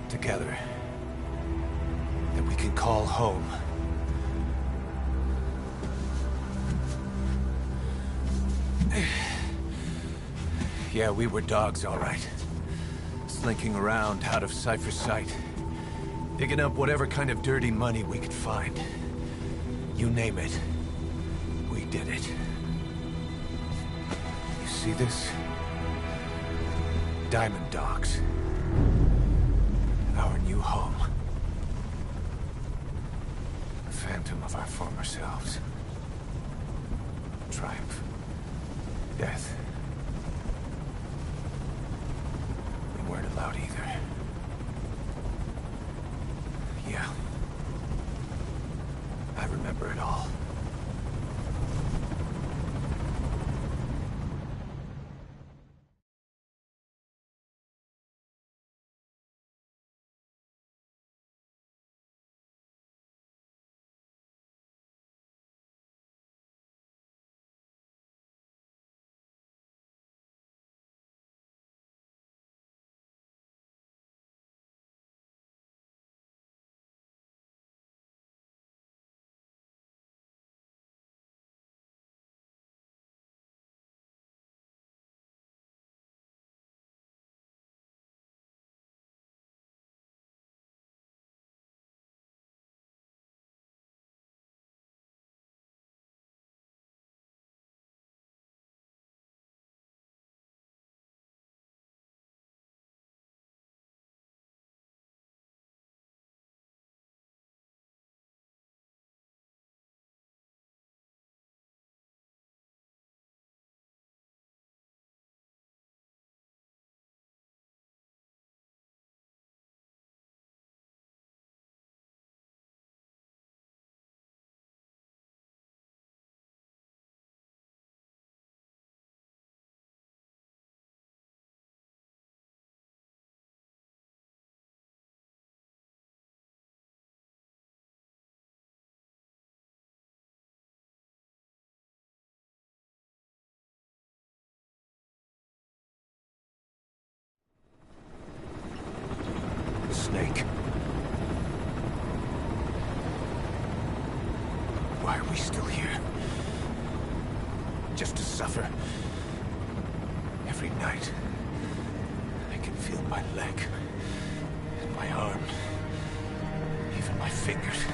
Together. That we can call home. Yeah, we were dogs, all right. Slinking around out of Cypher's sight. Digging up whatever kind of dirty money we could find. You name it. We did it. You see this? Diamond Dogs. Our new home. A phantom of our former selves. Triumph. Death. We weren't allowed either. Yeah. I remember it all. Snake. Why are we still here? Just to suffer? Every night, I can feel my leg, and my arm, even my fingers.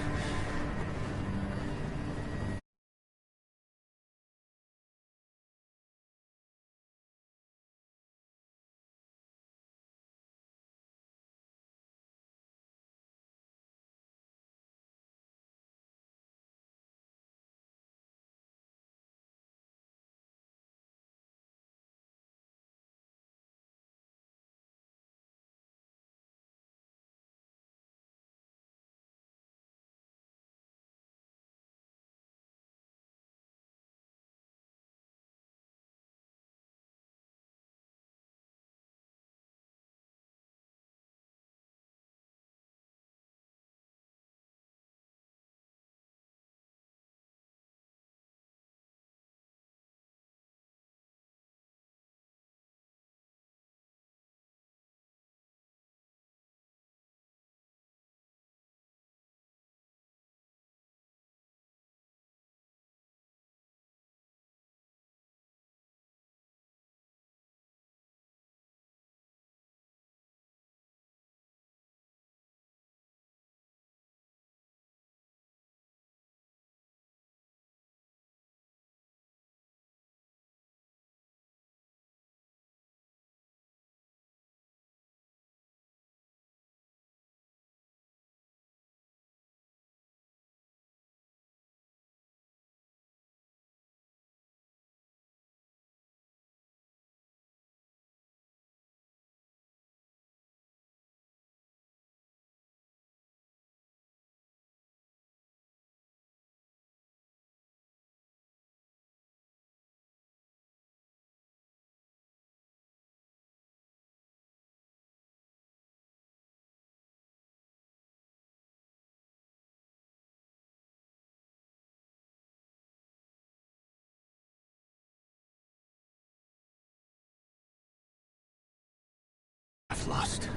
I've lost.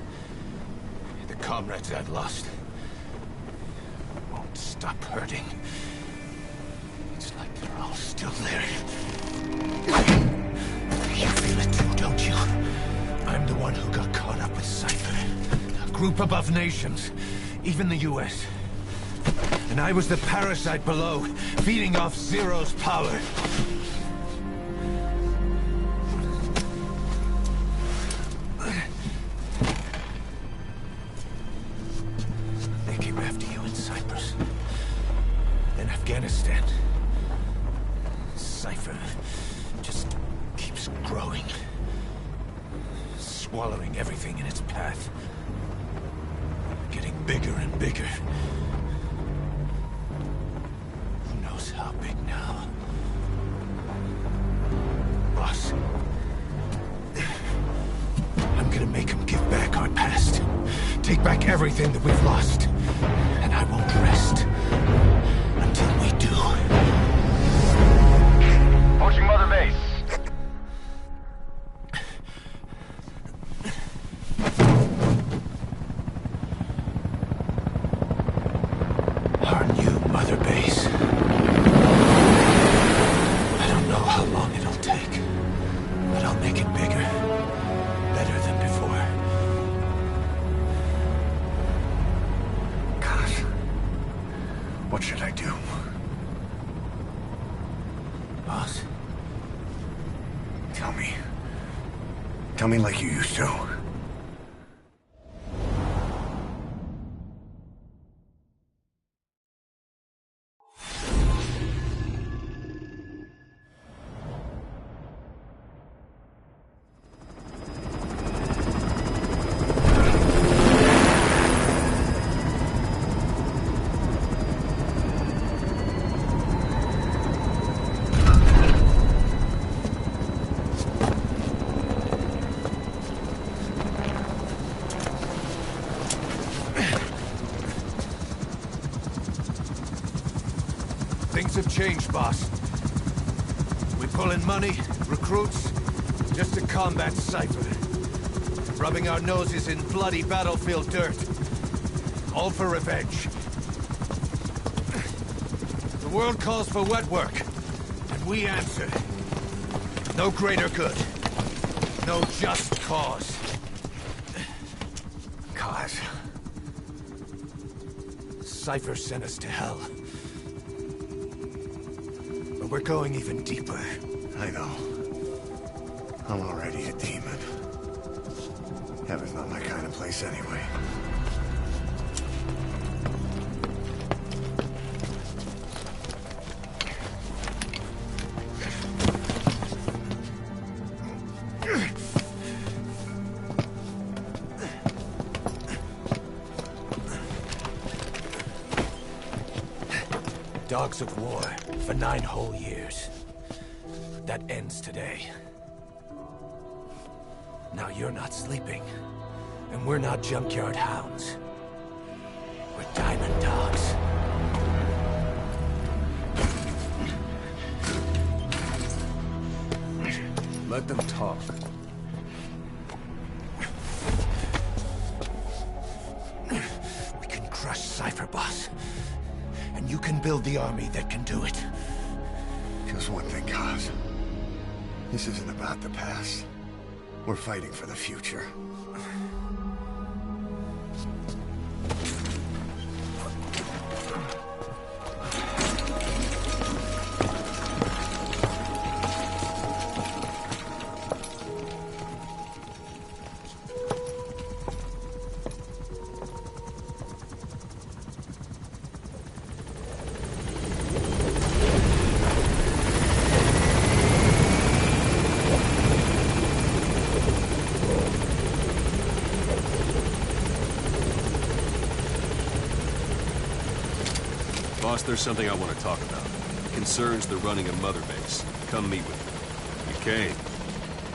The comrades I've lost won't stop hurting. It's like they're all still there. group above nations, even the US. And I was the parasite below, feeding off Zero's power. They came after you in Cyprus, then Afghanistan. Cypher just keeps growing, swallowing everything in its path, getting bigger and bigger. Who knows how big now? Boss, I'm gonna make him give back our past, take back everything that we've lost, and I won't rest until we do. Approaching Mother Base. Our new Mother Base. I don't know how long it'll take, but I'll make it bigger, better than before. Gosh. What should I do? Boss? Tell me. Tell me like you used to. Things have changed, boss. We pull in money, recruits, just to combat Cypher. Rubbing our noses in bloody battlefield dirt. All for revenge. The world calls for wet work, and we answer. No greater good. No just cause. Cause. Cypher sent us to hell. We're going even deeper. I know. I'm already a demon. Heaven's not my kind of place anyway. Dogs of war for 9 whole years. That ends today. Now you're not sleeping, and we're not junkyard hounds. We're diamond dogs. Let them talk. We can crush Cypher, boss. And you can build the army that can do it. Just one thing, Kaz. This isn't about the past. We're fighting for the future. Boss, there's something I want to talk about. It concerns the running of Mother Base. Come meet with me. You came.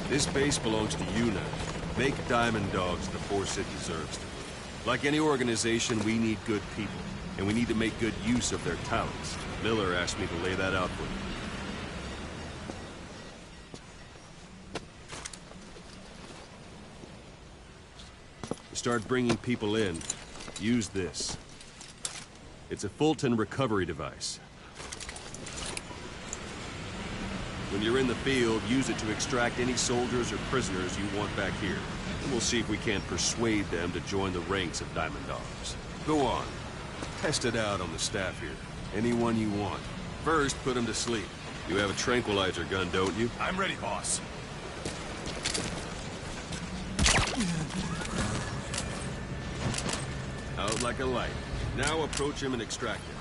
This base belongs to you now. Make Diamond Dogs the force it deserves to be. Like any organization, we need good people. And we need to make good use of their talents. Miller asked me to lay that out for you. To start bringing people in, use this. It's a Fulton recovery device. When you're in the field, use it to extract any soldiers or prisoners you want back here. and we'll see if we can't persuade them to join the ranks of Diamond Dogs. Go on. Test it out on the staff here. Anyone you want. First, put them to sleep. You have a tranquilizer gun, don't you? I'm ready, boss. Out like a light. Now approach him and extract him.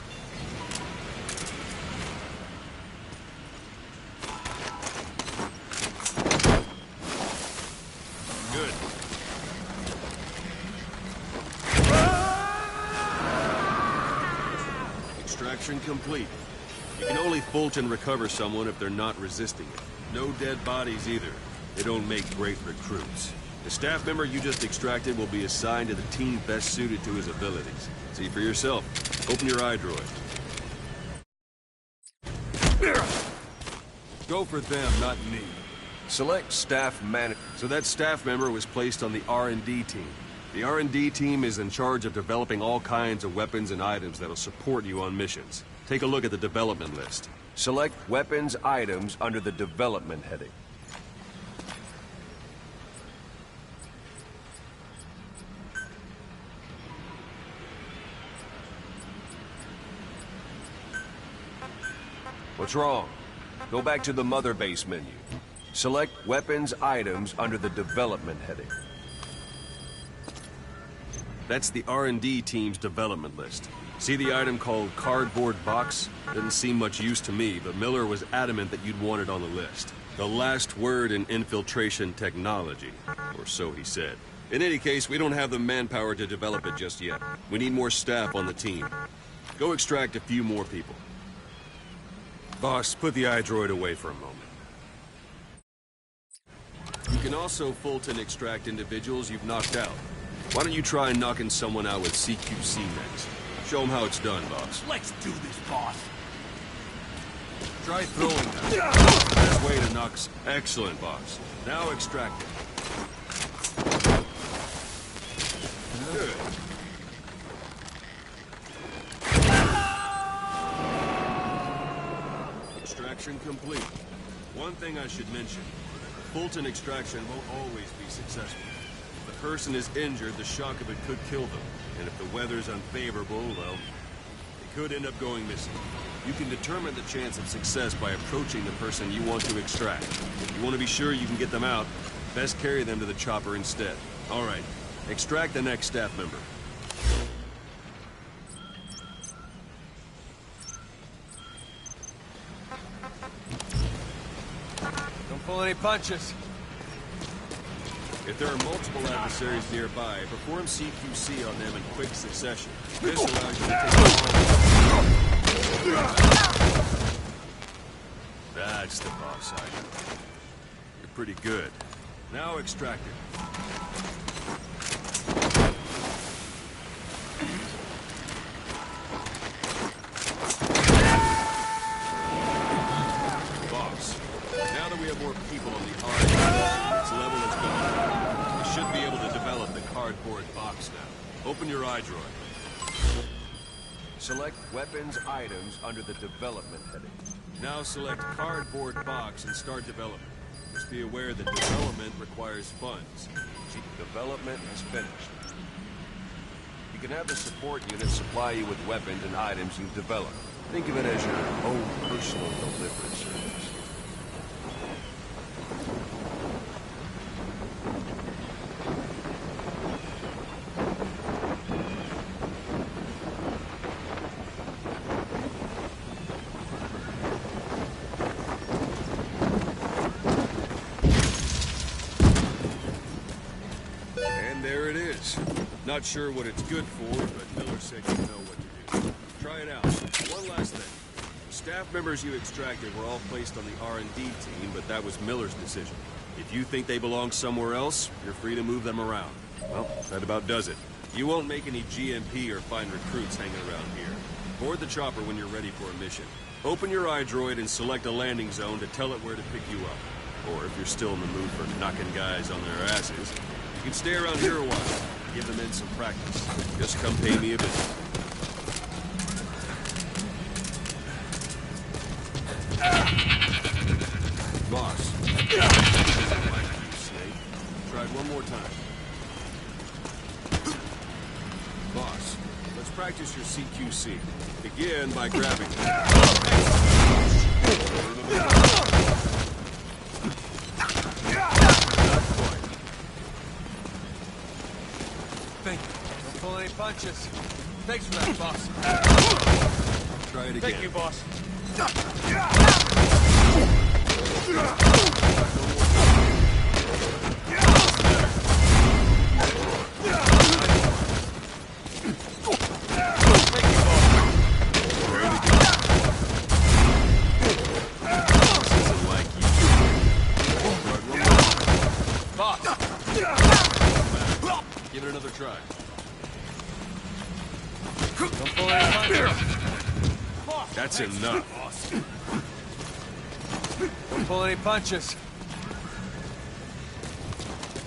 Good. Extraction complete. You can only Fulton recover someone if they're not resisting it. No dead bodies either. They don't make great recruits. The staff member you just extracted will be assigned to the team best suited to his abilities. See for yourself. Open your eye droid. Go for them, not me. Select staff manager. So that staff member was placed on the R&D team. The R&D team is in charge of developing all kinds of weapons and items that'll support you on missions. Take a look at the development list. Select weapons items under the development heading. What's wrong? Go back to the Mother Base menu. Select weapons items under the development heading. That's the R&D team's development list. See the item called cardboard box? Didn't seem much use to me, but Miller was adamant that you'd want it on the list. The last word in infiltration technology, or so he said. In any case, we don't have the manpower to develop it just yet. We need more staff on the team. Go extract a few more people. Boss, put the iDroid away for a moment. You can also Fulton extract individuals you've knocked out. Why don't you try knocking someone out with CQC next? Show them how it's done, boss. Let's do this, boss. Try throwing them. Best way to knock... Excellent, boss. Now extract it. Good. Extraction complete. One thing I should mention. Fulton extraction won't always be successful. If the person is injured, the shock of it could kill them. And if the weather's unfavorable, well, they could end up going missing. You can determine the chance of success by approaching the person you want to extract. If you want to be sure you can get them out, best carry them to the chopper instead. All right, extract the next staff member. Don't pull any punches. If there are multiple adversaries nearby, perform CQC on them in quick succession. This allows you to take That's the boss item. You're pretty good. Now extract it. Boss, now that we have more people on the R&D, this level is gone. We should be able to develop the cardboard box now. Open your iDroid. Select weapons items under the development heading. Now select cardboard box and start development. Just be aware that development requires funds. Development is finished. You can have the support unit supply you with weapons and items you've developed. Think of it as your own personal delivery service. There it is. Not sure what it's good for, but Miller said you know what to do. Try it out. One last thing. The staff members you extracted were all placed on the R&D team, but that was Miller's decision. If you think they belong somewhere else, you're free to move them around. Well, that about does it. You won't make any GMP or find recruits hanging around here. Board the chopper when you're ready for a mission. Open your iDroid and select a landing zone to tell it where to pick you up. Or if you're still in the mood for knocking guys on their asses, you can stay around here a while. Give the men some practice. Just come pay me a visit. Boss. Snake. Try it one more time. practice your CQC. Begin by grabbing. Thank you. Don't pull any punches. Thanks for that, boss. Try it again. Thank you, boss. Give it another try. Don't pull any punches. That's enough. Don't pull any punches.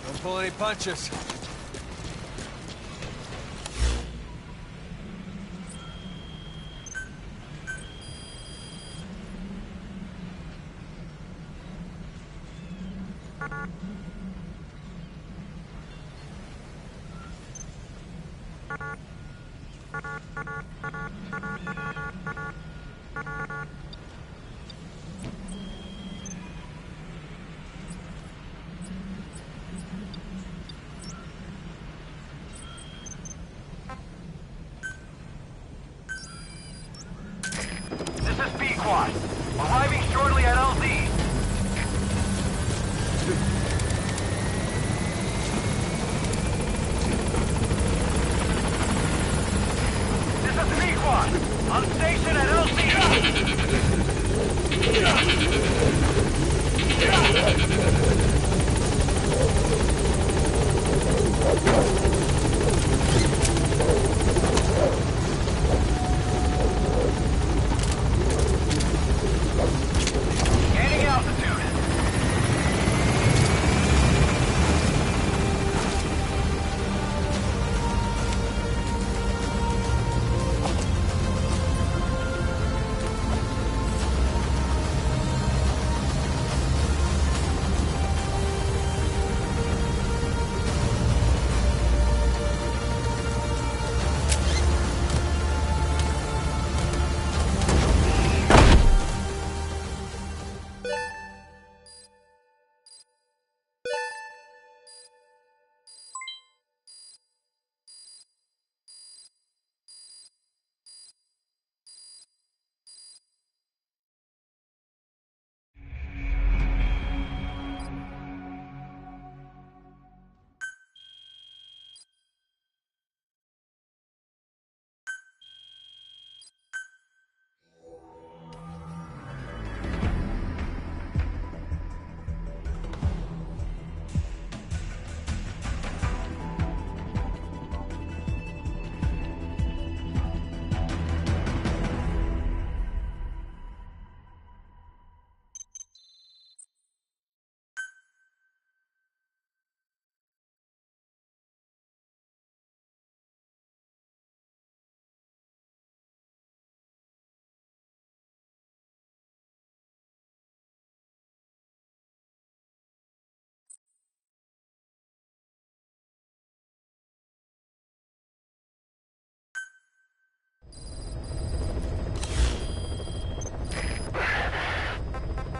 Don't pull any punches. This is B-Quad. Arriving shortly at LZ. This is B-Quad. On station at LZ. Gaining altitude.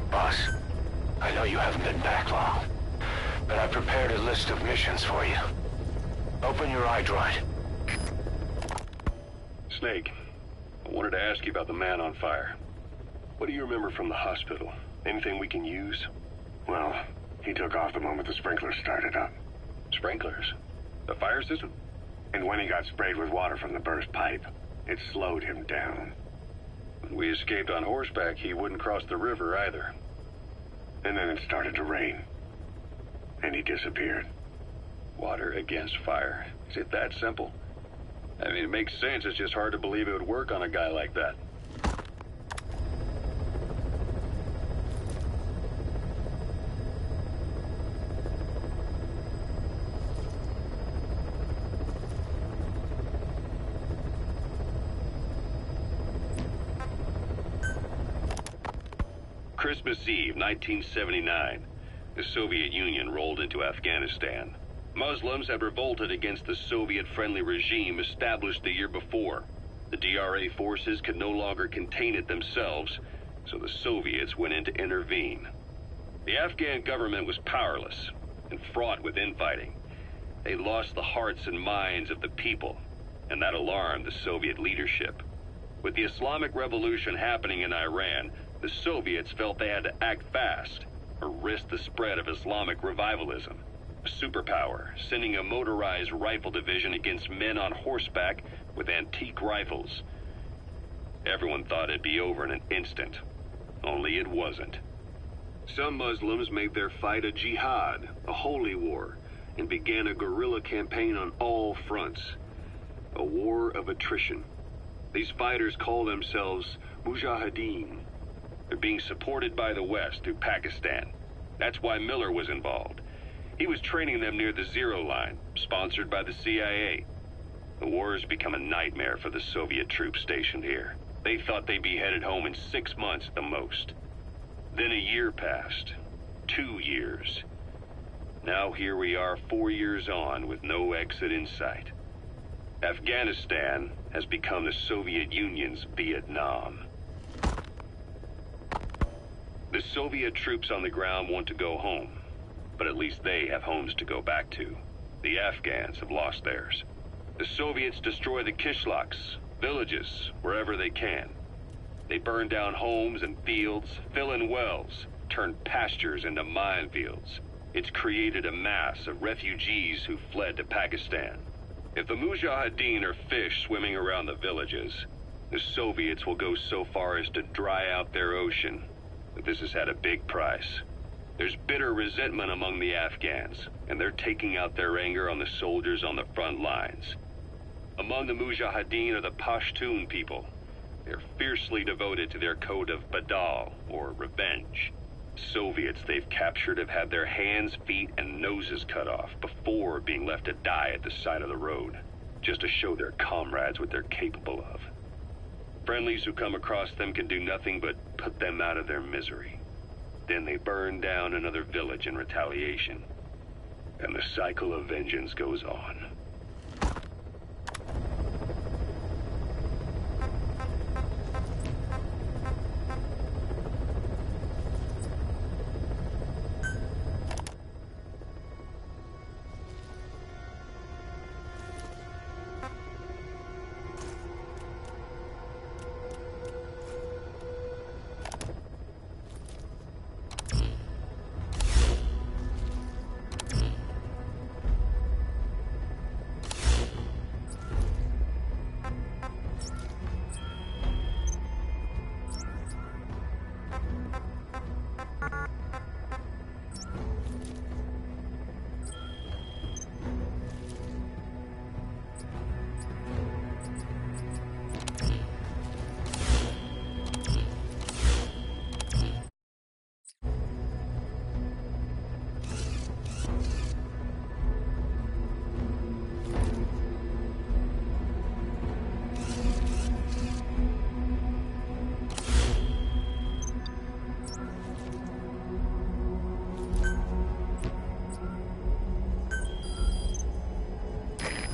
Boss, I know you haven't been back long, but I prepared a list of missions for you. Open your iDroid. Snake, I wanted to ask you about the man on fire. What do you remember from the hospital? Anything we can use? Well, he took off the moment the sprinklers started up. Sprinklers? The fire system? And when he got sprayed with water from the burst pipe, it slowed him down. When we escaped on horseback, he wouldn't cross the river either. And then it started to rain. And he disappeared. Water against fire. Is it that simple? I mean, it makes sense. It's just hard to believe it would work on a guy like that. Christmas Eve, 1979. The Soviet Union rolled into Afghanistan. Muslims had revolted against the Soviet-friendly regime established the year before. The DRA forces could no longer contain it themselves, so the Soviets went in to intervene. The Afghan government was powerless and fraught with infighting. They lost the hearts and minds of the people, and that alarmed the Soviet leadership. With the Islamic Revolution happening in Iran, the Soviets felt they had to act fast or risk the spread of Islamic revivalism. A superpower, sending a motorized rifle division against men on horseback with antique rifles. Everyone thought it'd be over in an instant, only it wasn't. Some Muslims made their fight a jihad, a holy war, and began a guerrilla campaign on all fronts. A war of attrition. These fighters call themselves Mujahideen. They're being supported by the West through Pakistan. That's why Miller was involved. He was training them near the Zero Line, sponsored by the CIA. The war has become a nightmare for the Soviet troops stationed here. They thought they'd be headed home in 6 months at the most. Then a year passed. 2 years. Now here we are 4 years on with no exit in sight. Afghanistan has become the Soviet Union's Vietnam. The Soviet troops on the ground want to go home, but at least they have homes to go back to. The Afghans have lost theirs. The Soviets destroy the kishlaks, villages, wherever they can. They burn down homes and fields, fill in wells, turn pastures into minefields. It's created a mass of refugees who fled to Pakistan. If the Mujahideen are fish swimming around the villages, the Soviets will go so far as to dry out their ocean. But this has had a big price. There's bitter resentment among the Afghans, and they're taking out their anger on the soldiers on the front lines. Among the Mujahideen are the Pashtun people. They're fiercely devoted to their code of Badal, or revenge. Soviets they've captured have had their hands, feet, and noses cut off before being left to die at the side of the road, just to show their comrades what they're capable of. Friendlies who come across them can do nothing but put them out of their misery. Then they burn down another village in retaliation. And the cycle of vengeance goes on.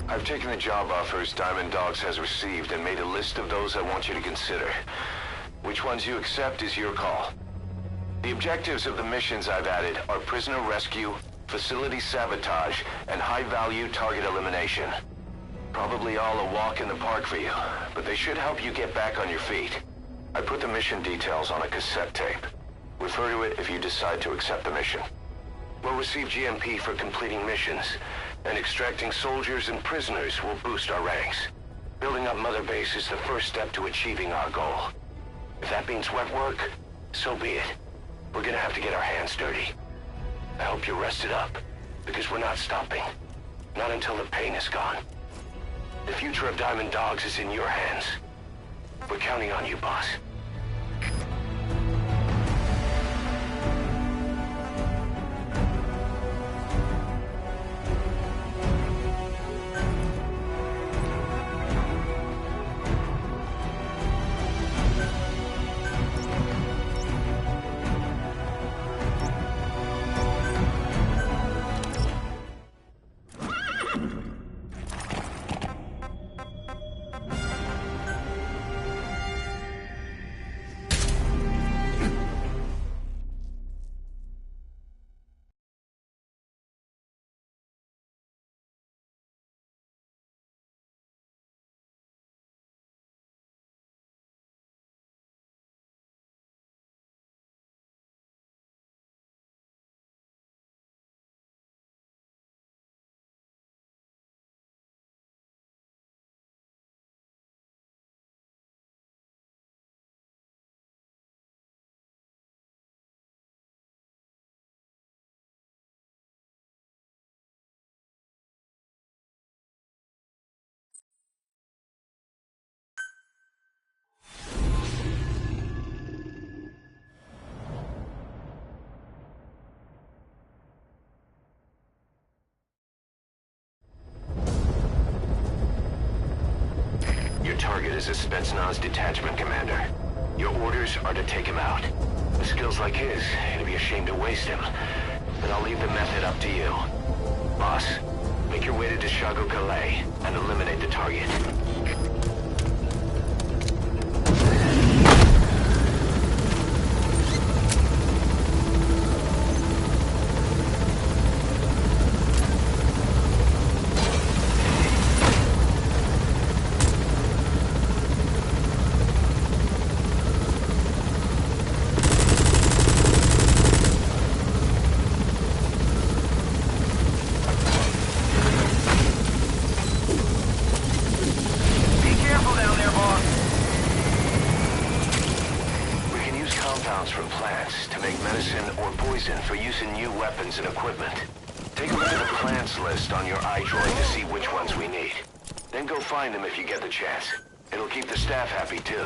I've taken the job offers Diamond Dogs has received and made a list of those I want you to consider. Which ones you accept is your call. The objectives of the missions I've added are prisoner rescue, facility sabotage, and high-value target elimination. Probably all a walk in the park for you, but they should help you get back on your feet. I put the mission details on a cassette tape. Refer to it if you decide to accept the mission. We'll receive GMP for completing missions, and extracting soldiers and prisoners will boost our ranks. Building up Mother Base is the first step to achieving our goal. If that means wet work, so be it. We're gonna have to get our hands dirty. I hope you're rested up, because we're not stopping. Not until the pain is gone. The future of Diamond Dogs is in your hands. We're counting on you, boss. is a Spetsnaz detachment commander. Your orders are to take him out. With skills like his, it'd be a shame to waste him. But I'll leave the method up to you. Boss, make your way to Dishago Calais and eliminate the target. From plants to make medicine or poison for use in new weapons and equipment. Take a look at the plants list on your iDroid to see which ones we need. Then go find them if you get the chance. It'll keep the staff happy too.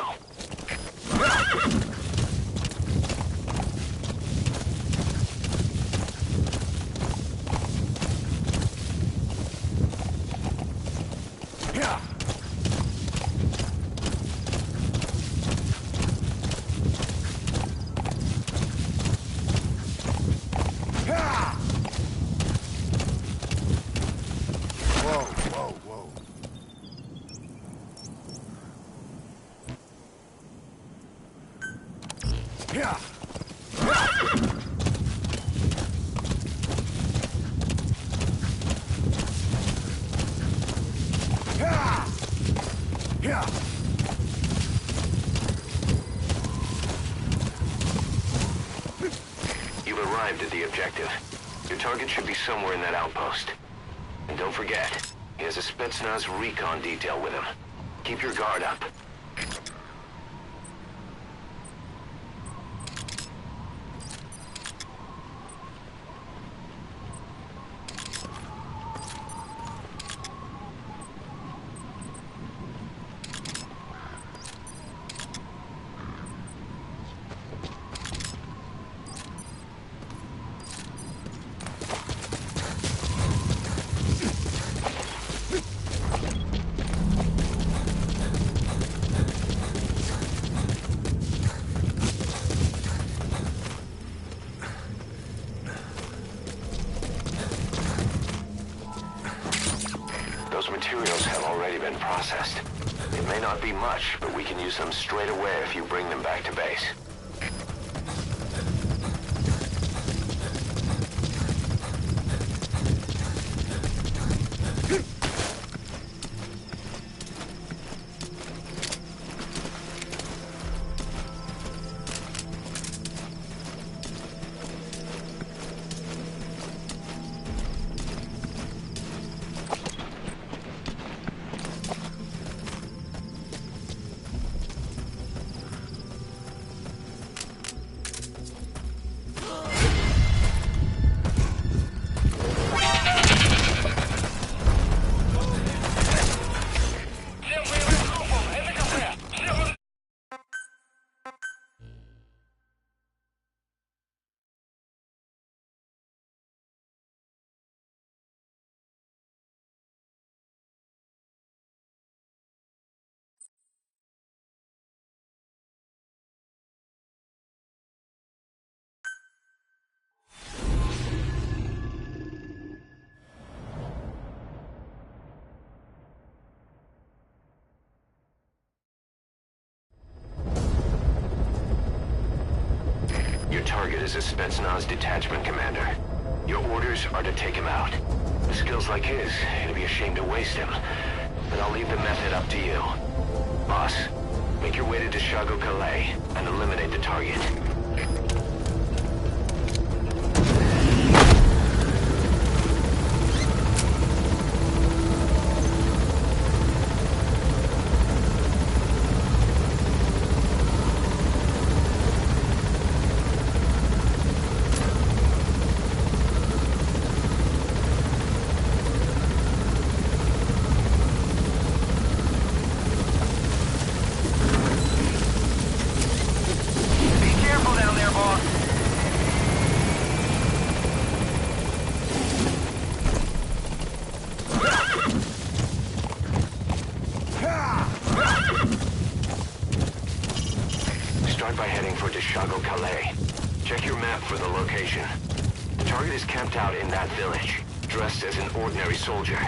You've arrived at the objective. Your target should be somewhere in that outpost. And don't forget, he has a Spetsnaz recon detail with him. Keep your guard up. Those materials have already been processed. It may not be much, but we can use them straight away if you bring them back to base. Your target is a Spetsnaz detachment commander. Your orders are to take him out. With skills like his, it'd be a shame to waste him. But I'll leave the method up to you. Boss, make your way to Dishago Calais and eliminate the target. Be careful Chago-Calais. Check your map for the location. The target is camped out in that village, dressed as an ordinary soldier.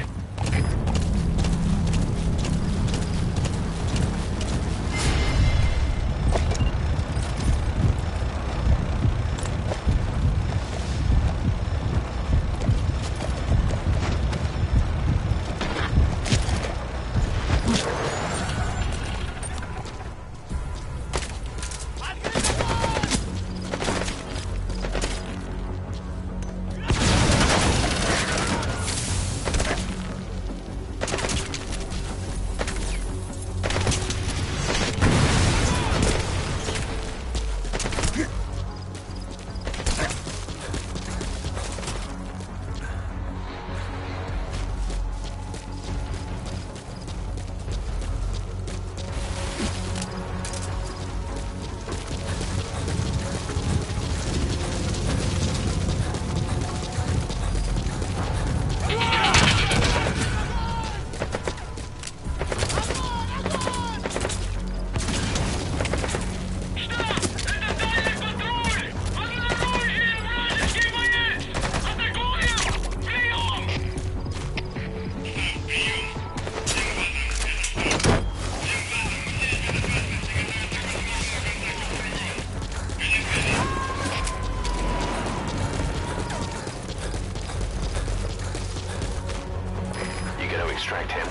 Extract him.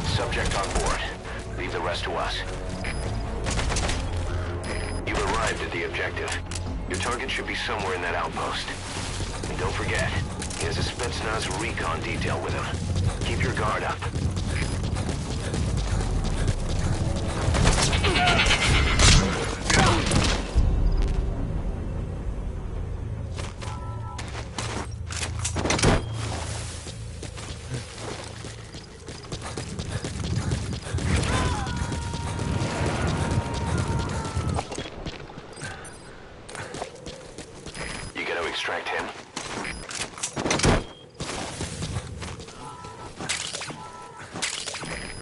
Subject on board. Leave the rest to us. You've arrived at the objective. Your target should be somewhere in that outpost. And don't forget, he has a Spetsnaz recon detail with him. Keep your guard up. You got to extract him.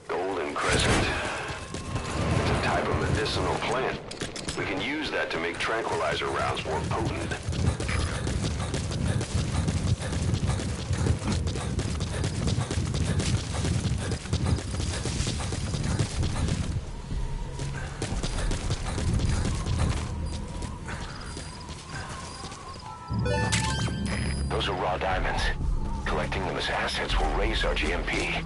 Golden Crescent. It's a type of medicinal plant. We can use that to make tranquilizer rounds more potent. Those are raw diamonds. Collecting them as assets will raise our GMP.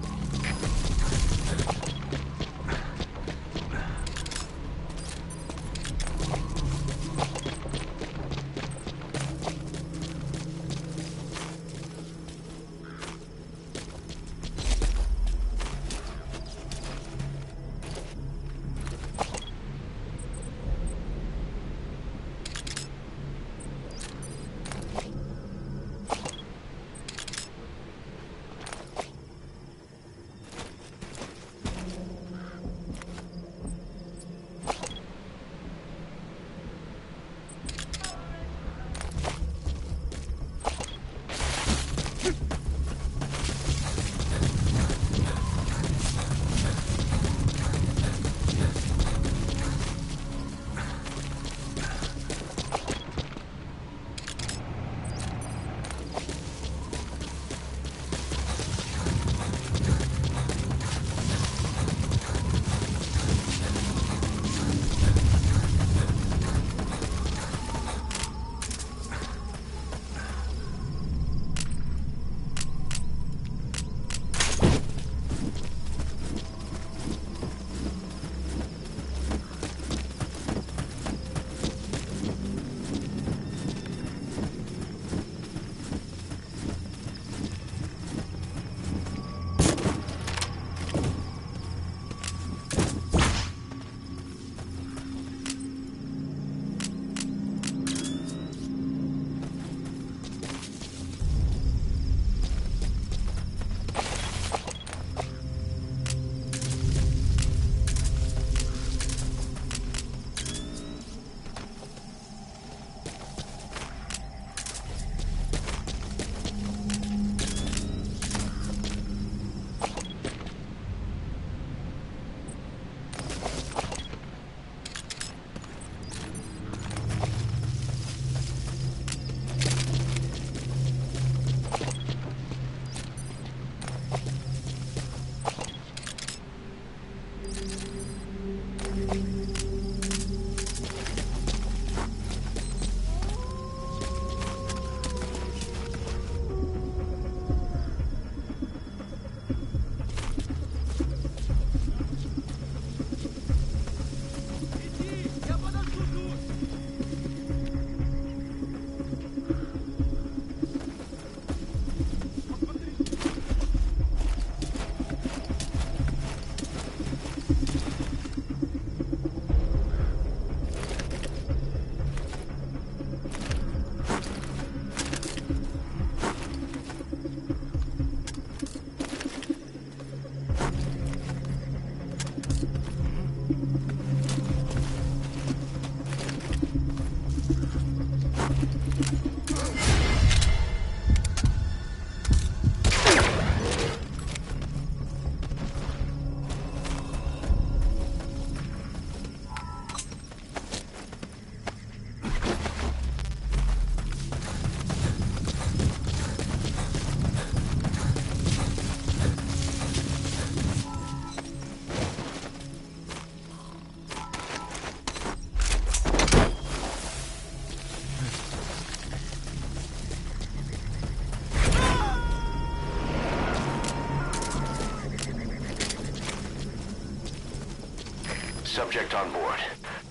subject on board.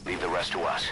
Leave the rest to us.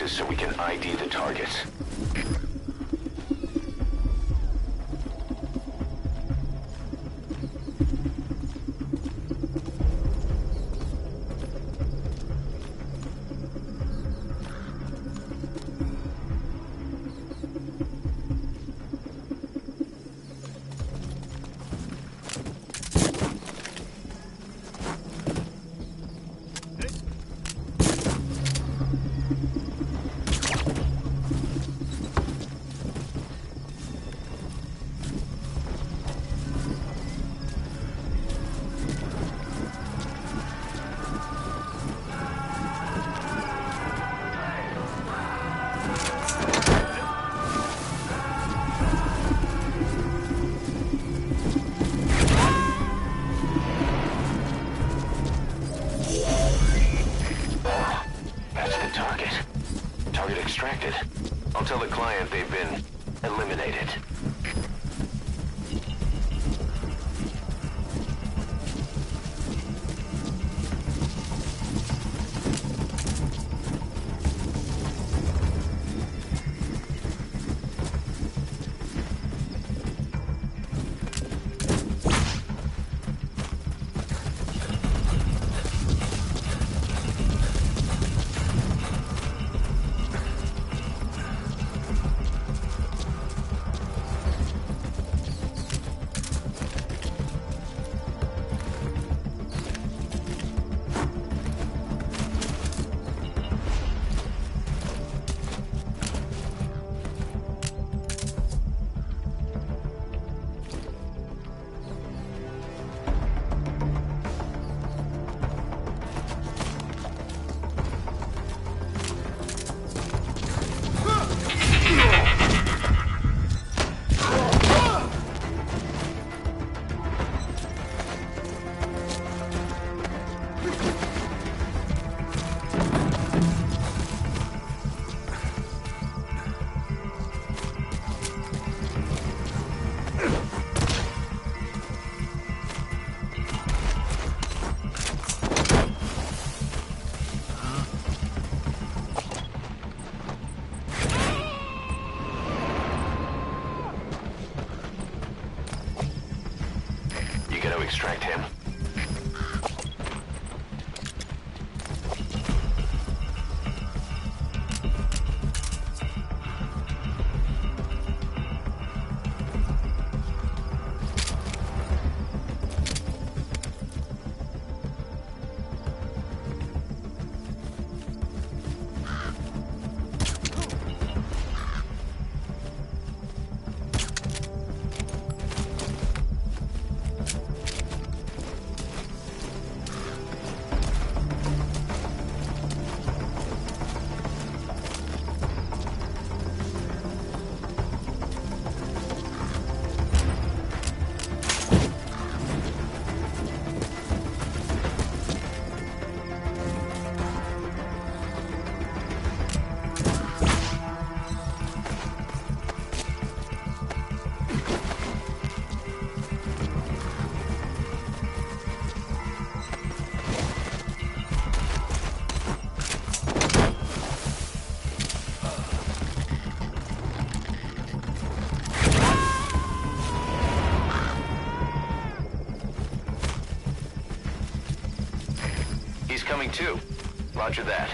So we can ID the targets. I'll tell the client they've been eliminated. Extract him. incoming too. Roger that.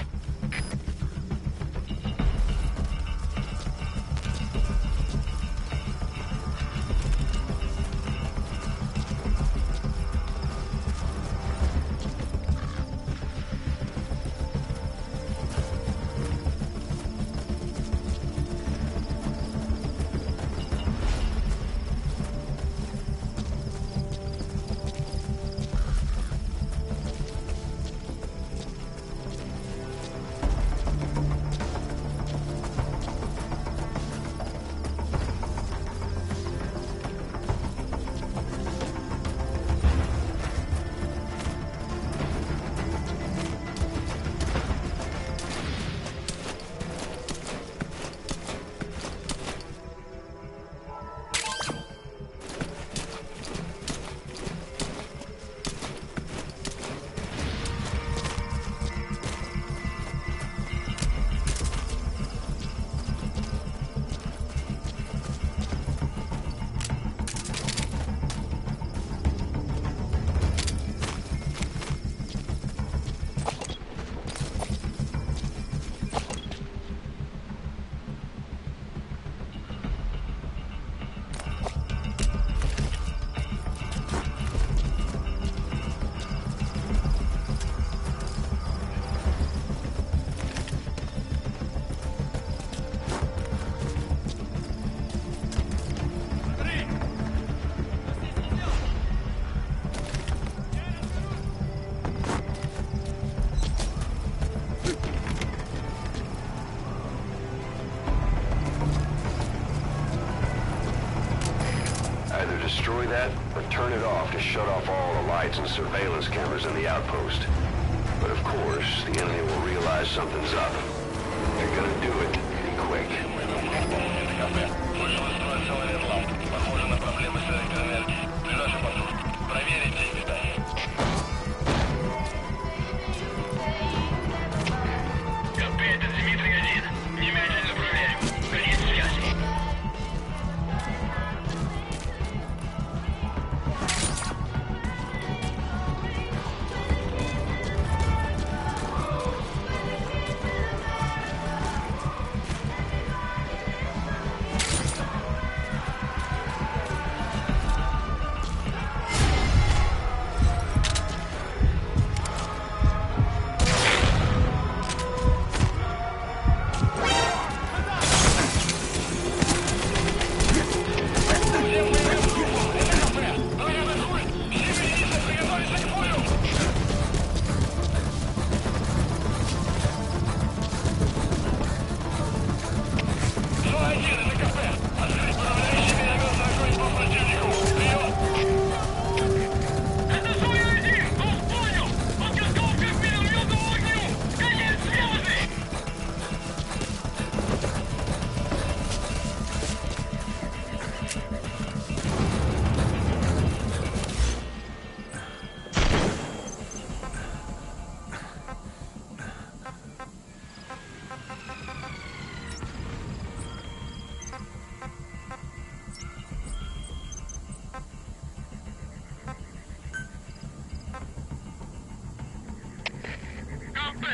Destroy that, or turn it off to shut off all the lights and surveillance cameras in the outpost. But of course, the enemy will realize something's up. They're gonna do it. Be quick.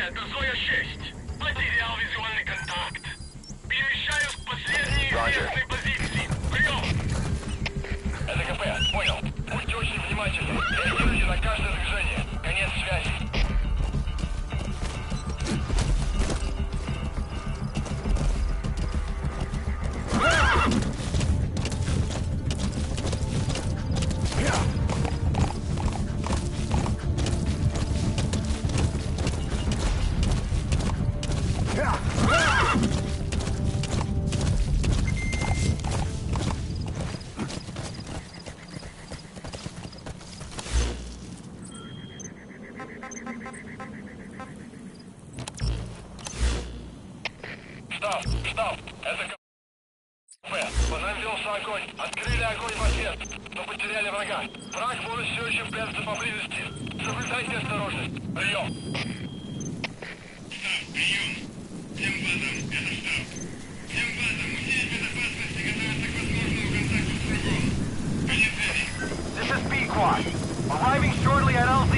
Это Зоя 6. Потерял визуальный контакт. Перемещаюсь к последней известной позиции. Прием! Это КП, понял. Будьте очень внимательны. Реагируйте на каждое движение. Конец связи. Штаб, это КП. Понадеялся огонь. Открыли огонь в ответ, но потеряли врага. Враг может все еще прятаться поблизости. Соблюдайте осторожность. Прием. Штаб, прием. Всем базам, это штаб. Всем базам, усилить безопасность и готовиться к возможному контакту с врагом. Конец связи. This is B-Quad. Arriving shortly at LZ.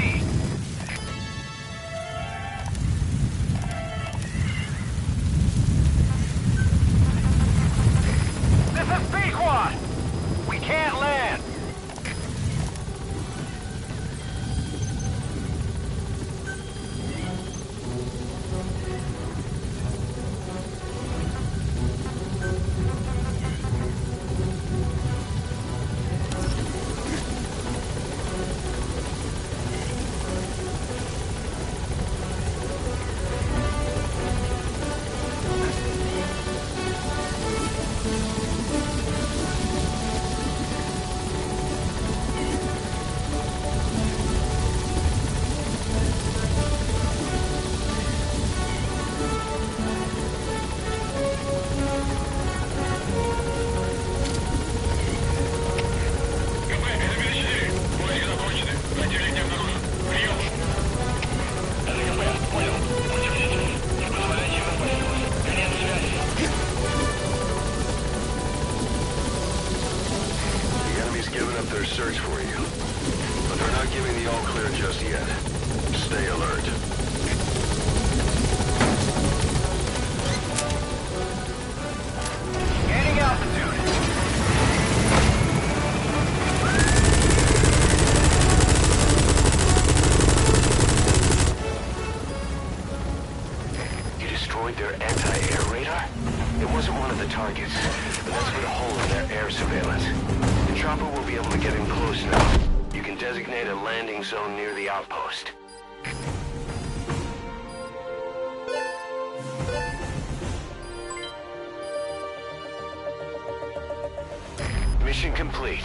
search for you. But they're not giving the all-clear just yet. Stay alert. Gaining altitude. You destroyed their anti-air radar? It wasn't one of the targets, but that's put a hole in their air surveillance. The chopper will be able to get in close now. You can designate a landing zone near the outpost. Mission complete,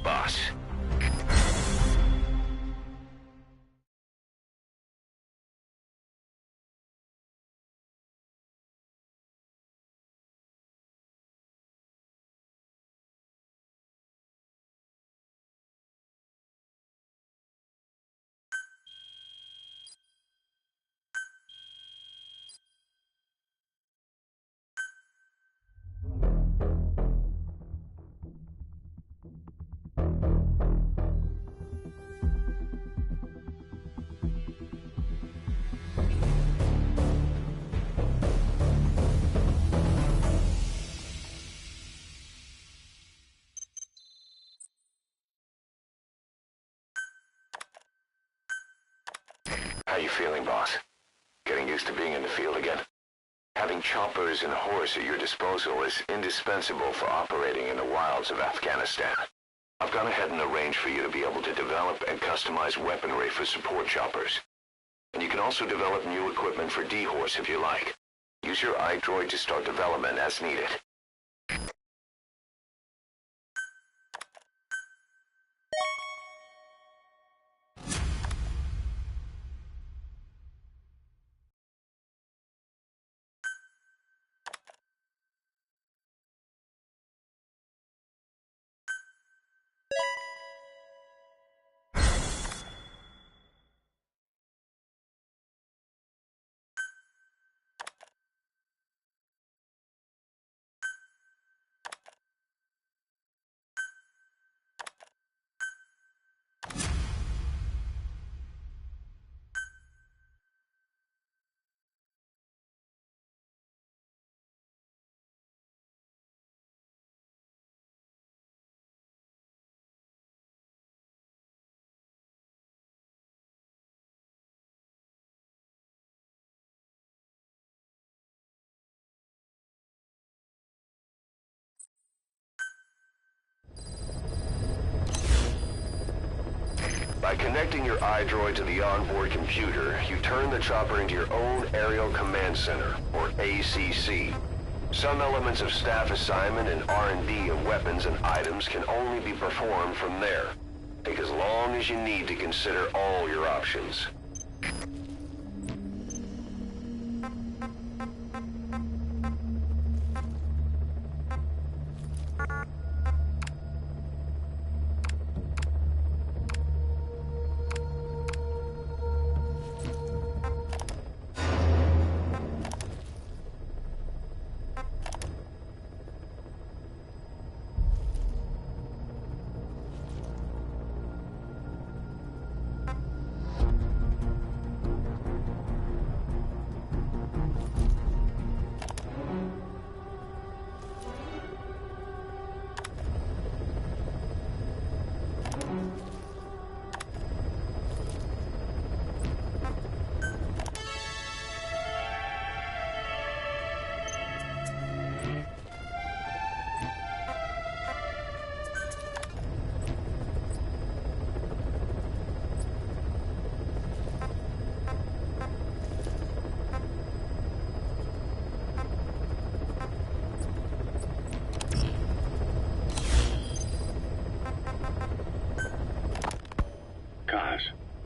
boss. How you feeling, boss? Getting used to being in the field again? Having choppers and horse at your disposal is indispensable for operating in the wilds of Afghanistan. I've gone ahead and arranged for you to be able to develop and customize weaponry for support choppers. And you can also develop new equipment for D-Horse if you like. Use your iDroid to start development as needed. By connecting your iDroid to the onboard computer, you turn the chopper into your own Aerial Command Center, or ACC. Some elements of staff assignment and R&D of weapons and items can only be performed from there. Take as long as you need to consider all your options.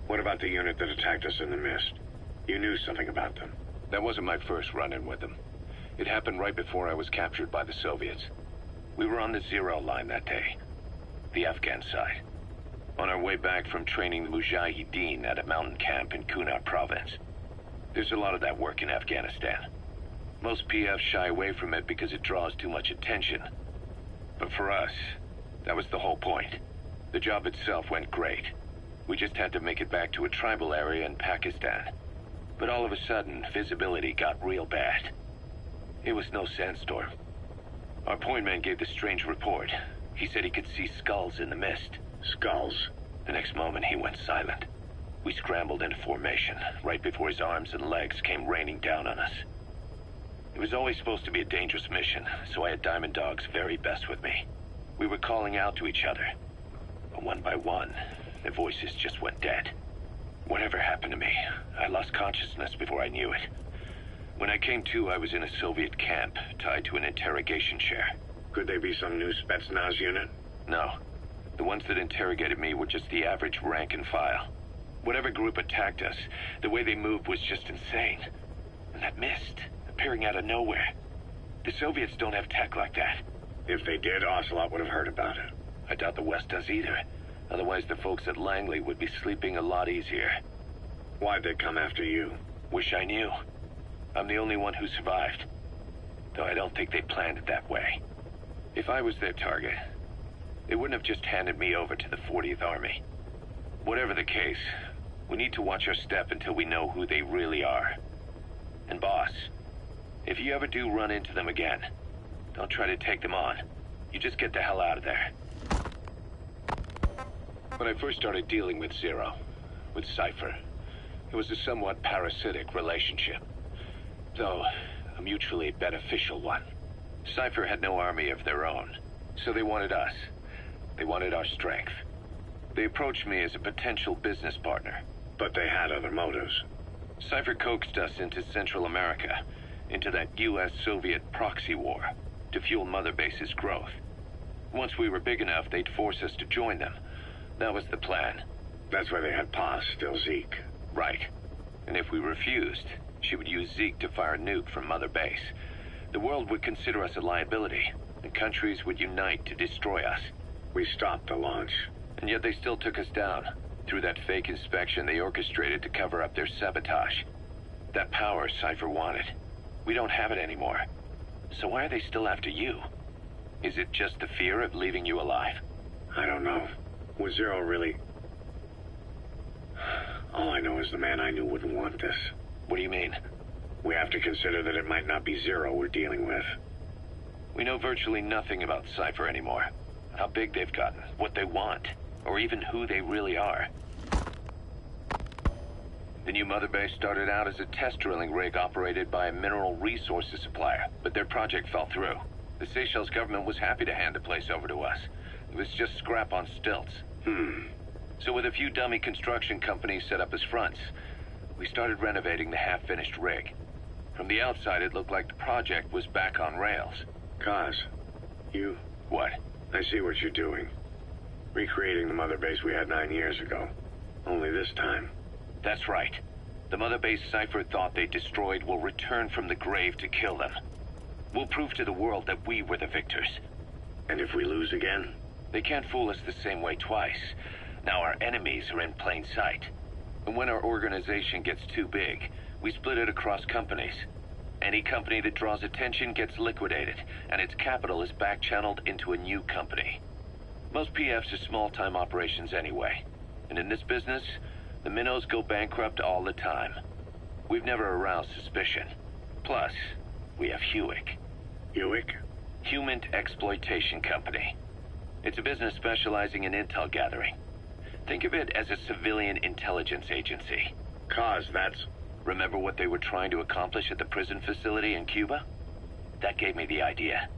What about the unit that attacked us in the mist? You knew something about them. That wasn't my first run-in with them. It happened right before I was captured by the Soviets. We were on the zero line that day, the Afghan side, on our way back from training the Mujahideen at a mountain camp in Kunar province. There's a lot of that work in Afghanistan. Most PFs shy away from it because it draws too much attention. But for us, that was the whole point. The job itself went great. We just had to make it back to a tribal area in Pakistan. But all of a sudden, visibility got real bad. It was no sandstorm. Our point man gave this strange report. He said he could see skulls in the mist. Skulls? The next moment, he went silent. We scrambled into formation, right before his arms and legs came raining down on us. It was always supposed to be a dangerous mission, so I had Diamond Dog's very best with me. We were calling out to each other. But one by one, their voices just went dead. Whatever happened to me, I lost consciousness before I knew it. When I came to, I was in a Soviet camp, tied to an interrogation chair. Could they be some new Spetsnaz unit? No. The ones that interrogated me were just the average rank and file. Whatever group attacked us, the way they moved was just insane. And that mist, appearing out of nowhere. The Soviets don't have tech like that. If they did, Ocelot would have heard about it. I doubt the West does either. Otherwise, the folks at Langley would be sleeping a lot easier. Why'd they come after you? Wish I knew. I'm the only one who survived. Though I don't think they planned it that way. If I was their target, they wouldn't have just handed me over to the 40th Army. Whatever the case, we need to watch our step until we know who they really are. And boss, if you ever do run into them again, don't try to take them on. You just get the hell out of there. When I first started dealing with Zero, with Cypher, it was a somewhat parasitic relationship. Though, a mutually beneficial one. Cypher had no army of their own, so they wanted us. They wanted our strength. They approached me as a potential business partner. But they had other motives. Cypher coaxed us into Central America, into that US-Soviet proxy war, to fuel Mother Base's growth. Once we were big enough, they'd force us to join them. That was the plan. That's why they had Paz, still Zeke. Right. And if we refused, she would use Zeke to fire a nuke from Mother Base. The world would consider us a liability, and countries would unite to destroy us. We stopped the launch. And yet they still took us down. Through that fake inspection they orchestrated to cover up their sabotage. That power Cypher wanted. We don't have it anymore. So why are they still after you? Is it just the fear of leaving you alive? I don't know. Was Zero really... All I know is the man I knew wouldn't want this. What do you mean? We have to consider that it might not be Zero we're dealing with. We know virtually nothing about Cypher anymore. How big they've gotten, what they want, or even who they really are. The new Mother Base started out as a test drilling rig operated by a mineral resources supplier, but their project fell through. The Seychelles government was happy to hand the place over to us. It was just scrap on stilts. So with a few dummy construction companies set up as fronts, we started renovating the half-finished rig. From the outside, it looked like the project was back on rails. Kaz, you... What? I see what you're doing. Recreating the Mother Base we had 9 years ago. Only this time. That's right. The Mother Base Cypher thought they destroyed will return from the grave to kill them. We'll prove to the world that we were the victors. And if we lose again? They can't fool us the same way twice. Now our enemies are in plain sight. And when our organization gets too big, we split it across companies. Any company that draws attention gets liquidated, and its capital is back-channeled into a new company. Most PFs are small-time operations anyway. And in this business, the minnows go bankrupt all the time. We've never aroused suspicion. Plus, we have Hewick. Hewick? Human Exploitation Company. It's a business specializing in intel gathering. Think of it as a civilian intelligence agency. Kaz, that's... Remember what they were trying to accomplish at the prison facility in Cuba? That gave me the idea.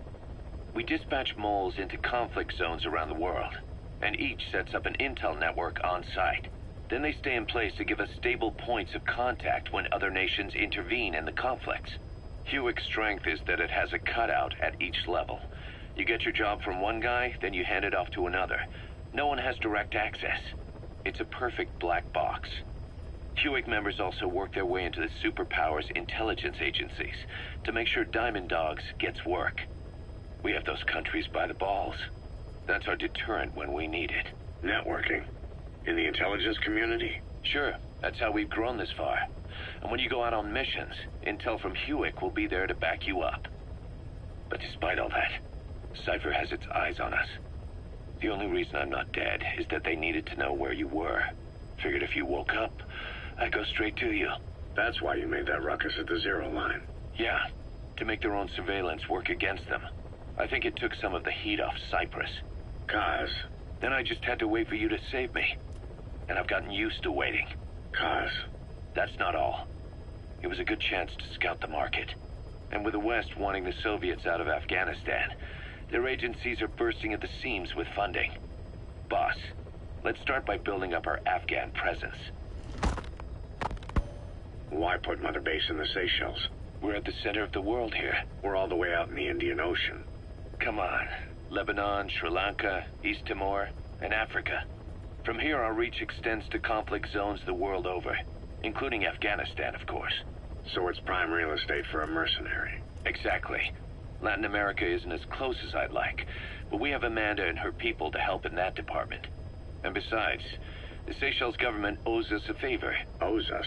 We dispatch moles into conflict zones around the world, and each sets up an intel network on site. Then they stay in place to give us stable points of contact when other nations intervene in the conflicts. Hewick's strength is that it has a cutout at each level. You get your job from one guy, then you hand it off to another. No one has direct access. It's a perfect black box. Hewick members also work their way into the superpowers intelligence agencies to make sure Diamond Dogs gets work. We have those countries by the balls. That's our deterrent when we need it. Networking? In the intelligence community? Sure, that's how we've grown this far. And when you go out on missions, intel from Hewick will be there to back you up. But despite all that, Cypher has its eyes on us. The only reason I'm not dead is that they needed to know where you were. Figured if you woke up, I'd go straight to you. That's why you made that ruckus at the Zero line. Yeah, to make their own surveillance work against them. I think it took some of the heat off Cyprus. Kaz. Then I just had to wait for you to save me. And I've gotten used to waiting. Kaz. That's not all. It was a good chance to scout the market. And with the West wanting the Soviets out of Afghanistan, their agencies are bursting at the seams with funding. Boss, let's start by building up our Afghan presence. Why put Mother Base in the Seychelles? We're at the center of the world here. We're all the way out in the Indian Ocean. Come on. Lebanon, Sri Lanka, East Timor, and Africa. From here, our reach extends to conflict zones the world over, including Afghanistan, of course. So it's prime real estate for a mercenary. Exactly. Latin America isn't as close as I'd like, but we have Amanda and her people to help in that department. And besides, the Seychelles government owes us a favor. Owes us?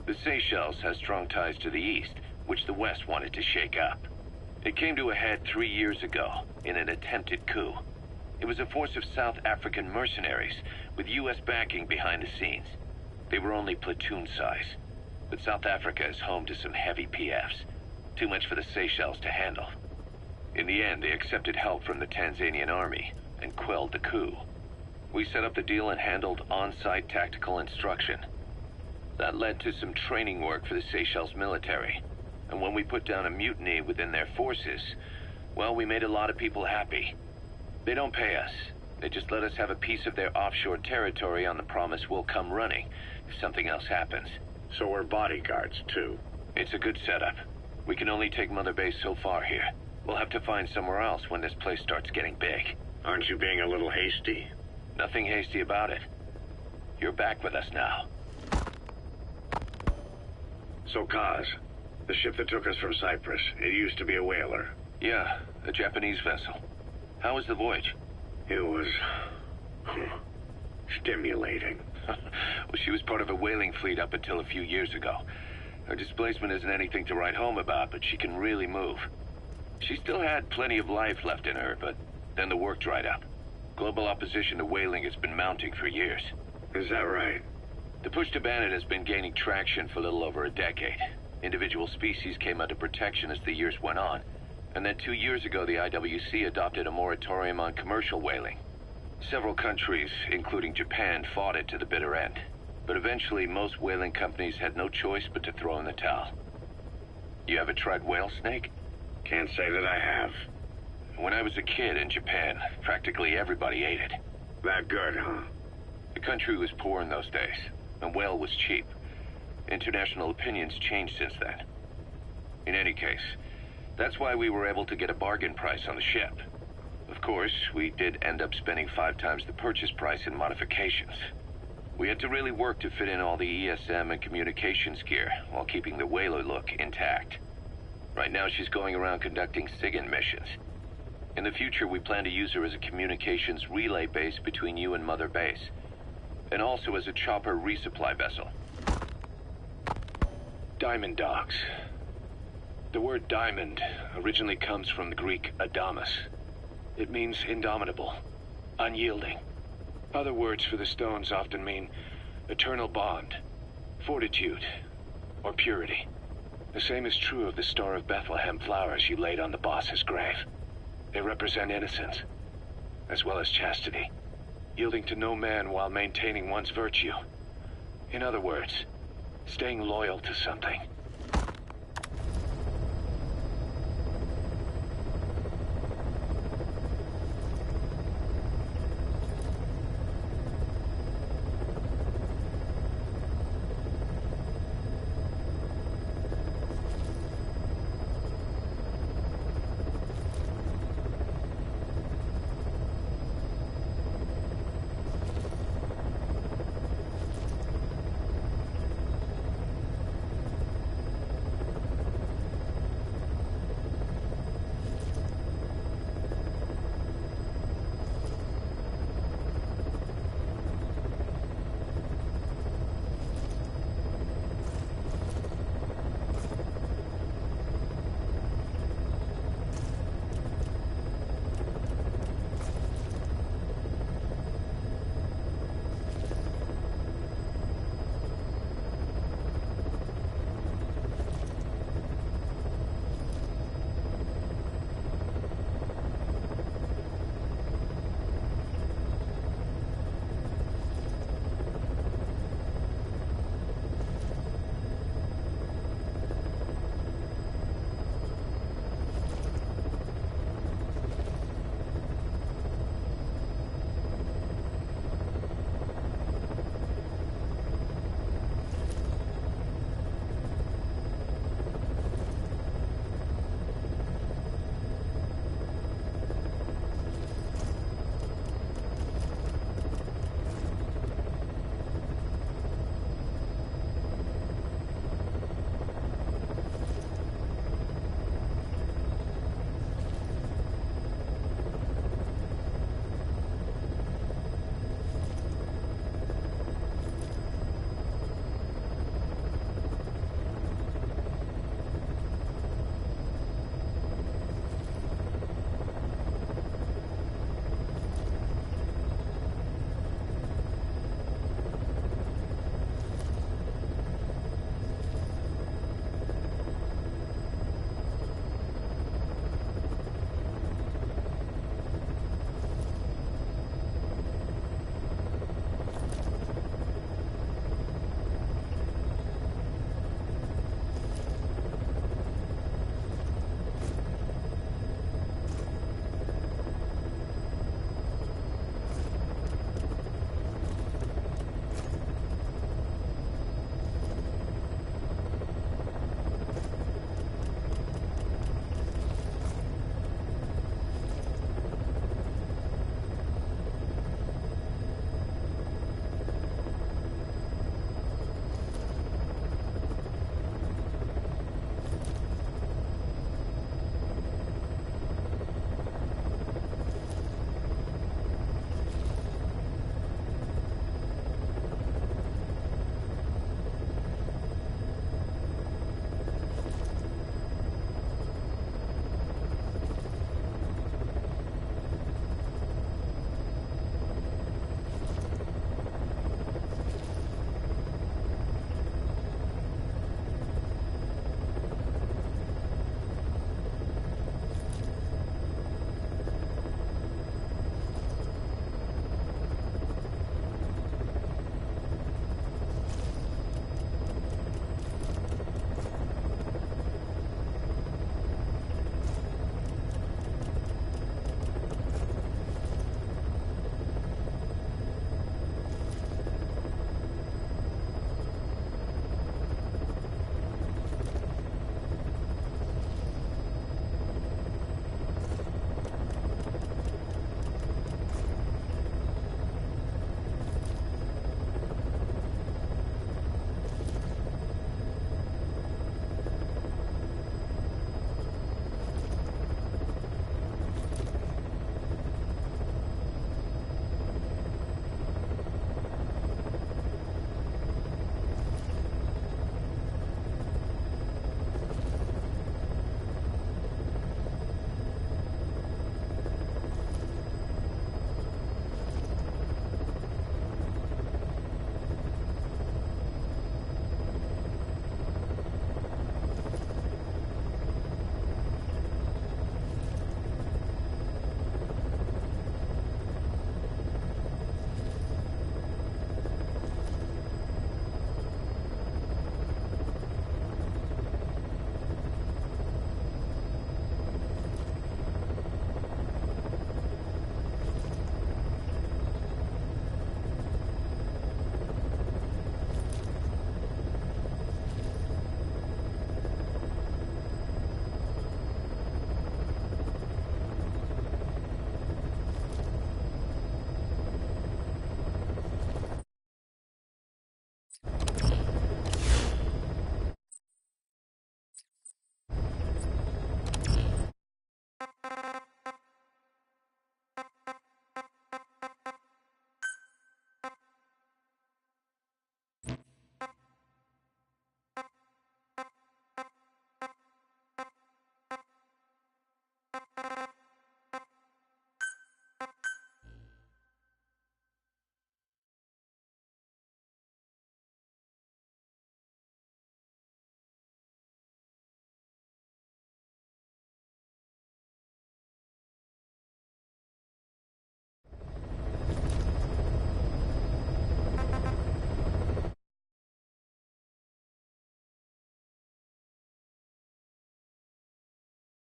The Seychelles has strong ties to the East, which the West wanted to shake up. It came to a head 3 years ago, in an attempted coup. It was a force of South African mercenaries, with U.S. backing behind the scenes. They were only platoon size, but South Africa is home to some heavy PFs. Too much for the Seychelles to handle. In the end, they accepted help from the Tanzanian army, and quelled the coup. We set up the deal and handled on-site tactical instruction. That led to some training work for the Seychelles military. And when we put down a mutiny within their forces, well, we made a lot of people happy. They don't pay us. They just let us have a piece of their offshore territory on the promise we'll come running if something else happens. So we're bodyguards, too. It's a good setup. We can only take Mother Base so far here. We'll have to find somewhere else when this place starts getting big. Aren't you being a little hasty? Nothing hasty about it. You're back with us now. So, Kaz, the ship that took us from Cyprus, it used to be a whaler. Yeah, a Japanese vessel. How was the voyage? It was... stimulating. Well, she was part of a whaling fleet up until a few years ago. Her displacement isn't anything to write home about, but she can really move. She still had plenty of life left in her, but then the work dried up. Global opposition to whaling has been mounting for years. Is that right? The push to ban it has been gaining traction for a little over a decade. Individual species came under protection as the years went on, and then 2 years ago the IWC adopted a moratorium on commercial whaling. Several countries, including Japan, fought it to the bitter end, but eventually most whaling companies had no choice but to throw in the towel. You ever tried whale snake? Can't say that I have. When I was a kid in Japan, practically everybody ate it. That good, huh? The country was poor in those days, and whale was cheap. International opinions changed since then. In any case, that's why we were able to get a bargain price on the ship. Of course, we did end up spending 5 times the purchase price in modifications. We had to really work to fit in all the ESM and communications gear while keeping the whaler look intact. Right now she's going around conducting SIGINT missions. In the future, we plan to use her as a communications relay base between you and Mother Base, and also as a chopper resupply vessel. Diamond dogs. The word diamond originally comes from the Greek adamas. It means indomitable, unyielding. Other words for the stones often mean eternal bond, fortitude, or purity. The same is true of the Star of Bethlehem flowers you laid on the boss's grave. They represent innocence, as well as chastity, yielding to no man while maintaining one's virtue. In other words, staying loyal to something.